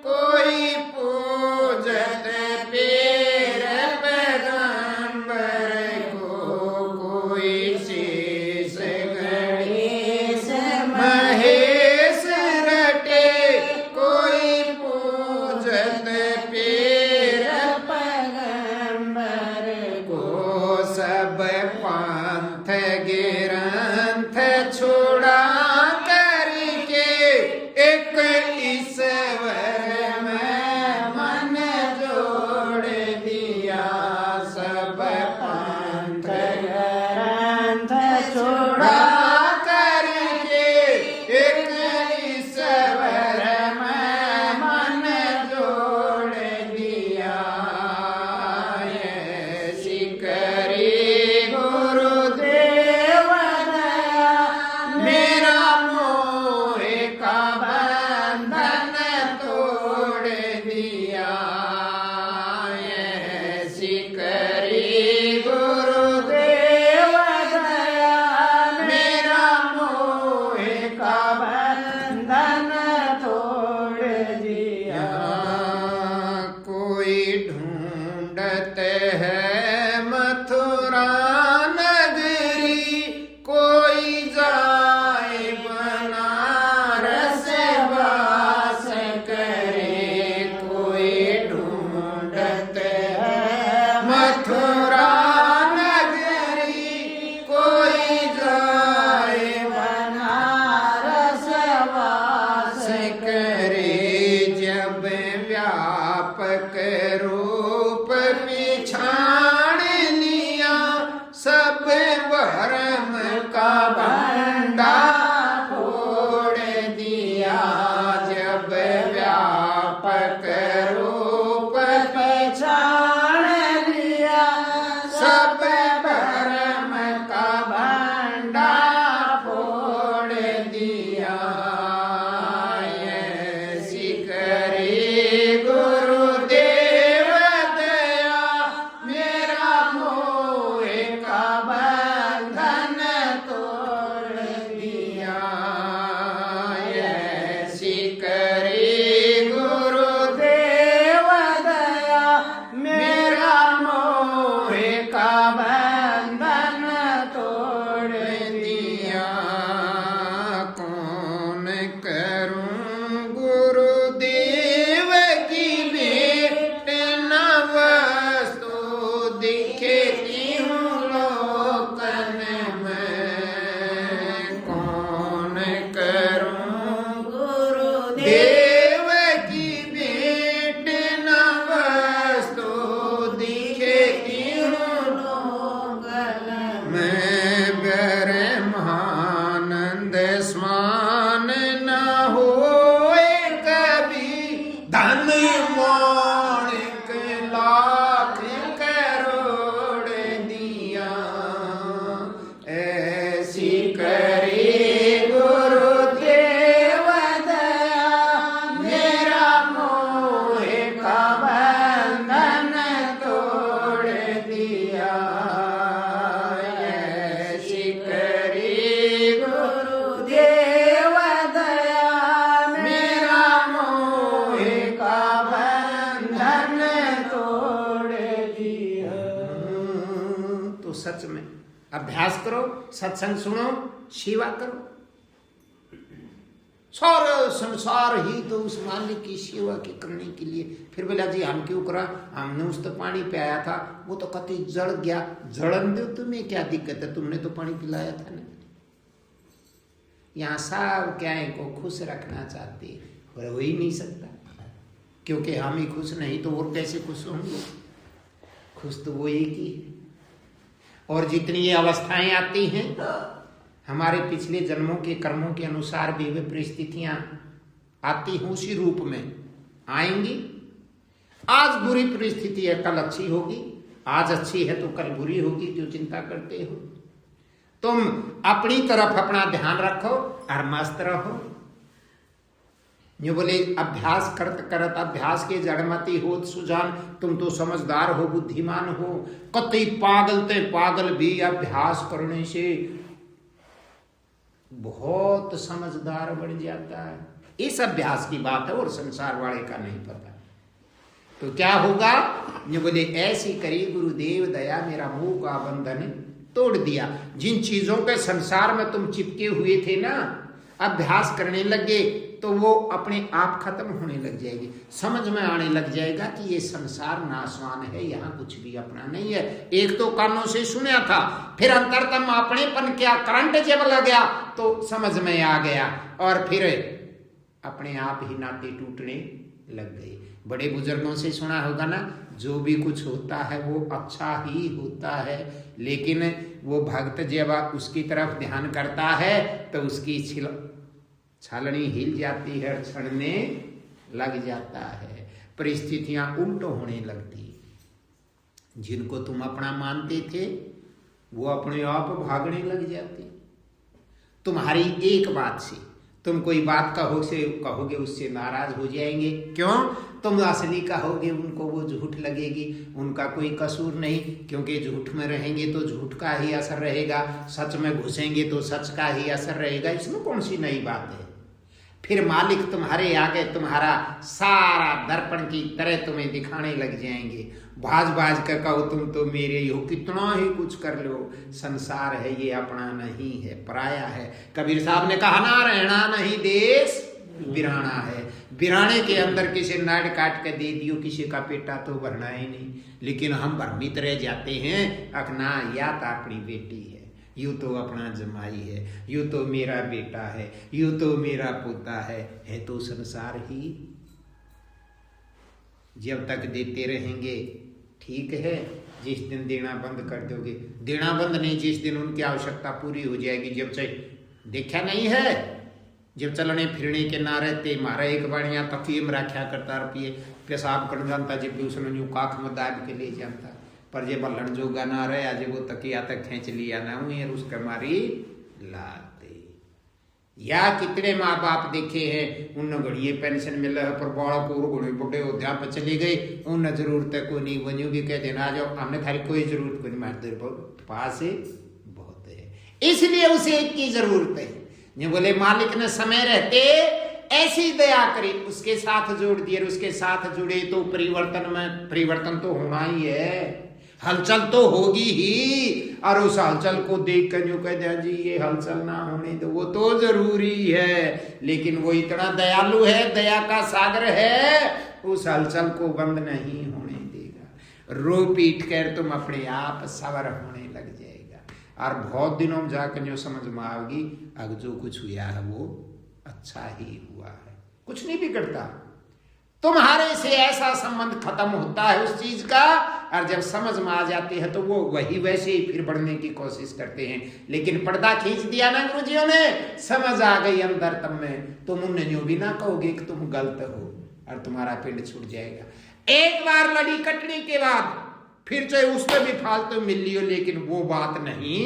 कोई पूजत पेर पैगंबर को। कोई शेष गणेश महेश रटे कोई पूजत पेर पैगंबर को। सब पंथ गिरंथ छोड़ा करके एक ईश्वर में मन जोड़ दिया। सब पंथ गिरंथ छोड़ा करके एक ईश्वर में मन जोड़ दिया। ऐसी करी गुरुदेव दया मेरा मोह का बंधन तोड़ दिया। ऐसी करी गुरुदेव दया मेरा ऐसी करे गुरुदेव दया, मेरा मोह का बंधन तोड़ दिया। ऐसी करे गुरुदेव दया, मेरा मोह का बंधन तोड़ दिया। तो सच में अभ्यास करो, सत्संग सुनो, सेवा करो। सारा संसार ही तो उस मालिक की सेवा के करने के लिए। फिर बोला जी हम क्यों करा, हमने उस तो पानी पिलाया था, वो तो कति जड़ गया। जड़न दो, तुम्हें क्या दिक्कत है, तुमने तो पानी पिलाया था ना। यहाँ सब क्या है को खुश रखना चाहते हैं, पर हो ही नहीं सकता, क्योंकि हम ही खुश नहीं तो और कैसे खुश होंगे। खुश तो वो एक ही है। और जितनी ये अवस्थाएं आती हैं, हमारे पिछले जन्मों के कर्मों के अनुसार भी वे परिस्थितियां आती हैं, उसी रूप में आएंगी। आज बुरी परिस्थिति है, कल अच्छी होगी। आज अच्छी है तो कल बुरी होगी, जो चिंता करते हो। तुम अपनी तरफ अपना ध्यान रखो और मस्त रहो। जो बोले अभ्यास करत करत अभ्यास के जड़मती हो सुजान, तुम तो समझदार हो, बुद्धिमान हो। कतई पागल ते पागल भी अभ्यास करने से बहुत समझदार बन जाता है। इस अभ्यास की बात है और संसार वाले का नहीं पता। तो क्या होगा, जो बोले ऐसी करी गुरुदेव दया, मेरा मोह का बंधन तोड़ दिया। जिन चीजों के संसार में तुम चिपके हुए थे ना, अभ्यास करने लगे तो वो अपने आप खत्म होने लग जाएगी। समझ में आने लग जाएगा कि ये संसार नाशवान है, यहाँ कुछ भी अपना नहीं है। एक तो कानों से सुना था, फिर अंतरतम अपनेपन क्या करंट जब लग गया तो समझ में आ गया, और फिर अपने आप ही नाते टूटने लग गए। बड़े बुजुर्गों से सुना होगा ना, जो भी कुछ होता है वो अच्छा ही होता है, लेकिन वो भक्त जब उसकी तरफ ध्यान करता है तो उसकी छालनी हिल जाती है, छड़ने लग जाता है, परिस्थितियां उल्टो होने लगती। जिनको तुम अपना मानते थे वो अपने आप भागने लग जाते। तुम्हारी एक बात से तुम कोई बात कहोगे उससे नाराज हो जाएंगे। क्यों? तुम असली कहोगे उनको वो झूठ लगेगी। उनका कोई कसूर नहीं, क्योंकि झूठ में रहेंगे तो झूठ का ही असर रहेगा, सच में घुसेंगे तो सच का ही असर रहेगा। इसमें कौन सी नई बात है? फिर मालिक तुम्हारे आगे तुम्हारा सारा दर्पण की तरह तुम्हें दिखाने लग जाएंगे। भाज भाज कर कहो तुम तो मेरे ही हो, कितना ही कुछ कर लो, संसार है ये अपना नहीं है, पराया है। कबीर साहब ने कहा ना, रहना नहीं देश बिराना है। बिराने के अंदर किसी नाड़ काट के दे दियो, किसी का पेटा तो भरना ही नहीं। लेकिन हम भ्रमित रह जाते हैं, अखना या तो अपनी बेटी है, यूं तो अपना जमाई है, यूं तो मेरा बेटा है, यूं तो मेरा पोता है तो संसार ही। जब तक देते रहेंगे ठीक है, जिस दिन देना बंद कर दोगे, देना बंद नहीं, जिस दिन उनकी आवश्यकता पूरी हो जाएगी। जब चाहे देखा नहीं है, जब चलने फिरने के ना रहते, मारा एक बढ़िया तकिए में रखा करता रुपये पेशाब कर जानता, जब भी उसने यूं काख में दाब के ले जाता, पर जे बल्लन जोगा ना रहे, आज वो तकिया तक खींच लिया ना हुई, उसके मारी लाते। या कितने माँ बाप देखे हैं, उन घड़िए पेंशन मिले है पर बालक और घोड़े बुढ़े अध्यापक चले गए, उन जरूरत को नहीं बनी भी कह देना, आ जाओ, हमने थारी कोई जरूरत को नहीं, मारते पास है बहुत है, इसलिए उसे एक की जरूरत है। ये बोले मालिक ने समय रहते ऐसी दया करी, उसके साथ जोड़ दिए, उसके साथ जुड़े तो परिवर्तन तो होना ही है, हलचल तो होगी ही। और उस हलचल को देख कर जो कह दिया जी ये हलचल ना होने दो, वो तो जरूरी है, लेकिन वो इतना दयालु है, दया का सागर है, उस हलचल को बंद नहीं होने देगा। रो पीट कर तुम अपने आप सवर होने लग जाएगा, और बहुत दिनों में जाकर जो समझ में आओगी अब जो कुछ हुआ है वो अच्छा ही हुआ है, कुछ नहीं बिगड़ता। तुम्हारे से ऐसा संबंध खत्म होता है उस चीज का, और जब समझ में आ जाते हैं तो वो वही वैसे ही फिर बढ़ने की कोशिश करते हैं। लेकिन पर्दा खींच दिया ना गुरुजियों ने, समझ आ गई अंदर, तब में तुम उन्हें जो भी ना कहोगे कि तुम गलत हो, और तुम्हारा पिंड छूट जाएगा। एक बार लड़ी कटने के बाद फिर चाहे उसमें भी फालतू मिल लियो, लेकिन वो बात नहीं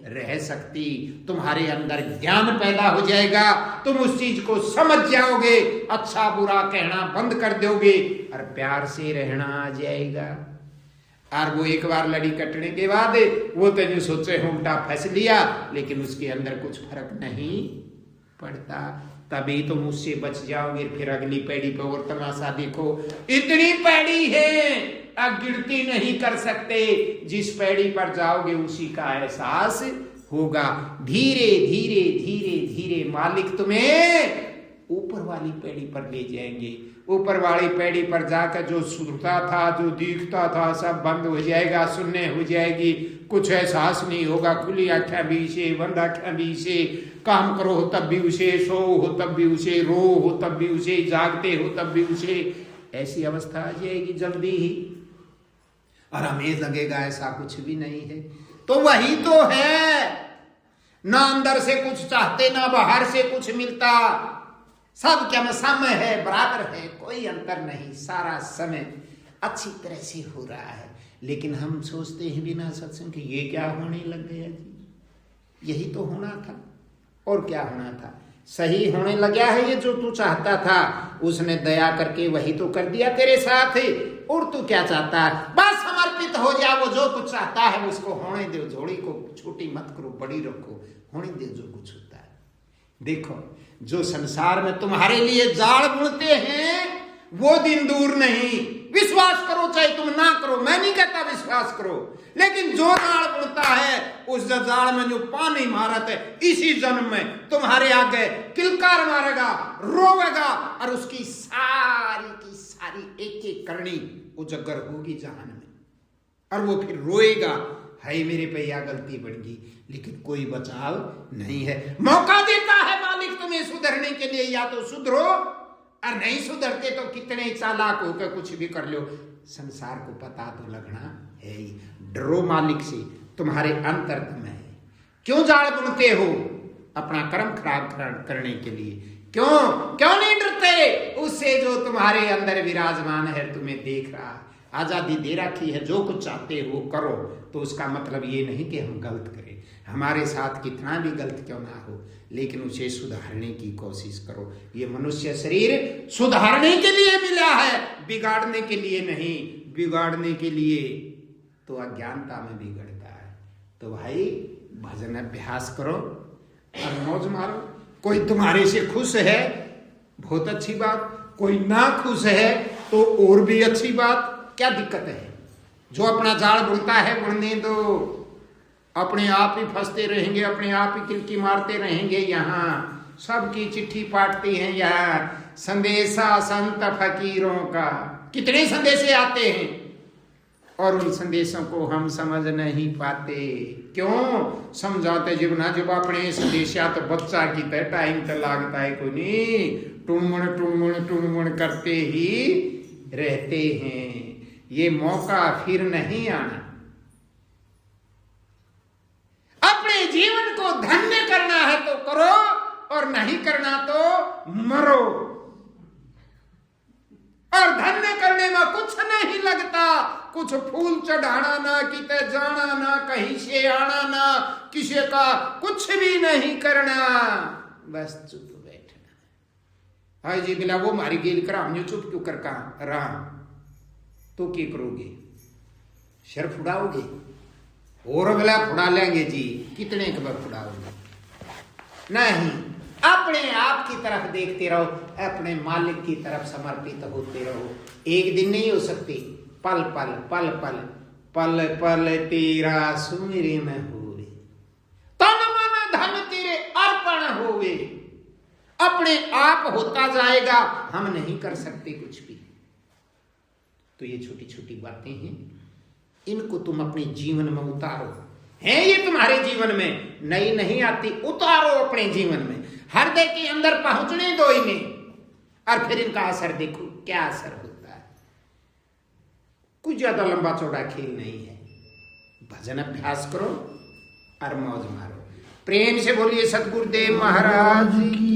रह सकती। तुम्हारे अंदर ज्ञान पैदा हो जाएगा, तुम उस चीज को समझ जाओगे, अच्छा बुरा कहना बंद कर दोगे और प्यार से रहना आ जाएगा। और वो एक बार लड़ी कटने के बाद वो तेने सोचे उल्टा फंस लिया, लेकिन उसके अंदर कुछ फर्क नहीं पड़ता, तभी तुम उससे बच जाओगे। फिर अगली पैड़ी पे और तमाशा देखो, इतनी पैड़ी है अब गिनती नहीं कर सकते। जिस पैड़ी पर जाओगे उसी का एहसास होगा। धीरे धीरे धीरे धीरे मालिक तुम्हें ऊपर वाली पैड़ी पर ले जाएंगे। ऊपर वाली पैड़ी पर जाकर जो सुनता था, जो दिखता था, सब बंद हो जाएगा, सुनने हो जाएगी, कुछ एहसास नहीं होगा। खुली आंखें भी से, बंद आंखें भी से, काम करो हो तब भी उसे, सो हो तब भी उसे, रो हो तब भी उसे, जागते हो तब भी उसे। ऐसी अवस्था आ जाएगी जल्दी ही, और हमें लगेगा ऐसा कुछ भी नहीं है। तो वही तो है, ना अंदर से कुछ चाहते, ना बाहर से कुछ मिलता, सब क्या समय है, बराबर है, कोई अंतर नहीं, सारा समय अच्छी तरह से हो रहा है। लेकिन हम सोचते हैं बिना सत्संग के ये क्या होने लग गया जी, यही तो होना था, और क्या होना था, सही होने लगा है। ये जो तू चाहता था उसने दया करके वही तो कर दिया तेरे साथ, और तू क्या चाहता है, बस समर्पित हो जा, वो जो कुछ चाहता है उसको होने दो, झोली को छोटी मत करो, बड़ी रखो, होने दो जो कुछ होता है। देखो जो संसार में तुम्हारे लिए जाल बुनते हैं वो दिन दूर नहीं, विश्वास करो चाहे तुम ना करो, मैं नहीं कहता विश्वास करो, लेकिन जो जाल बुनता है उस जाल में जो पानी मारत है, इसी जन्म में तुम्हारे आगे किलकार मारेगा, रोवेगा, और उसकी सारी की सारी एक एक करनी उजागर होगी जहान में, और वो फिर रोएगा, हाय मेरे पे यह गलती बढ़ गई, लेकिन कोई बचाव नहीं है। मौका देता है मालिक तुम्हें सुधरने के लिए, या तो सुधरो, और नहीं सुधरते तो कितने चालाक होकर कुछ भी कर लो, संसार को पता तो लगना है ही। डरो मालिक से, तुम्हारे अंतर्गत में है। क्यों जाल बुनते हो अपना कर्म खराब करने के लिए, क्यों नहीं डरते उससे जो तुम्हारे अंदर विराजमान है, तुम्हें देख रहा, आजादी दे रखी है, जो कुछ चाहते हो करो। तो उसका मतलब ये नहीं कि हम गलत करें, हमारे साथ कितना भी गलत क्यों ना हो, लेकिन उसे सुधारने की कोशिश करो। ये मनुष्य शरीर सुधारने के लिए मिला है, बिगाड़ने के लिए नहीं। बिगाड़ने के लिए तो अज्ञानता में बिगड़ता है। तो भाई भजन अभ्यास करो और मौज मारो। कोई तुम्हारे से खुश है, बहुत अच्छी बात, कोई ना खुश है तो और भी अच्छी बात, क्या दिक्कत है। जो अपना जाल बुनता है बुनने दो, अपने आप ही फंसते रहेंगे, अपने आप ही किलकी मारते रहेंगे। यहाँ सबकी चिट्ठी पाटती हैं, यहाँ संदेशा संत फकीरों का, कितने संदेशे आते हैं और उन संदेशों को हम समझ नहीं पाते। क्यों समझाते जब ना, जब अपने संदेशा तो बच्चा की तरह टाइम तो लगता है कोई नहीं, टुणमुण टुणमुण टुणमुण करते ही रहते हैं। ये मौका फिर नहीं आना। अपने जीवन को धन्य करना है तो करो, और नहीं करना तो मरो। और धन्य करने में कुछ नहीं लगता, कुछ फूल चढ़ाना ना, किते जाना ना, कहीं से आना ना, किसी का कुछ भी नहीं करना, बस चुप बैठना। हाय जी बिला वो मारी गेल करा, हम चुप क्यों कर रहा, तो क्या करोगे, शर फुड़ाओगे, और अगला फुड़ा लेंगे जी, कितने कब फुड़ाओगे, नहीं। अपने आप की तरफ देखते रहो, अपने मालिक की तरफ समर्पित होते रहो। एक दिन नहीं हो सकती, पल पल पल पल पल पल तेरा सुमिरन होवे, तन मन धन तेरे अर्पण होवे। अपने आप होता जाएगा, हम नहीं कर सकते कुछ भी। तो ये छोटी छोटी बातें हैं, इनको तुम अपने जीवन में उतारो। है ये तुम्हारे जीवन में नई नहीं आती, उतारो अपने जीवन में, हृदय के अंदर पहुंचने दो इन्हें, और फिर इनका असर देखो क्या असर होता है। कुछ ज्यादा लंबा चौड़ा खेल नहीं है। भजन अभ्यास करो और मौज मारो। प्रेम से बोलिए सतगुरुदेव महाराज की।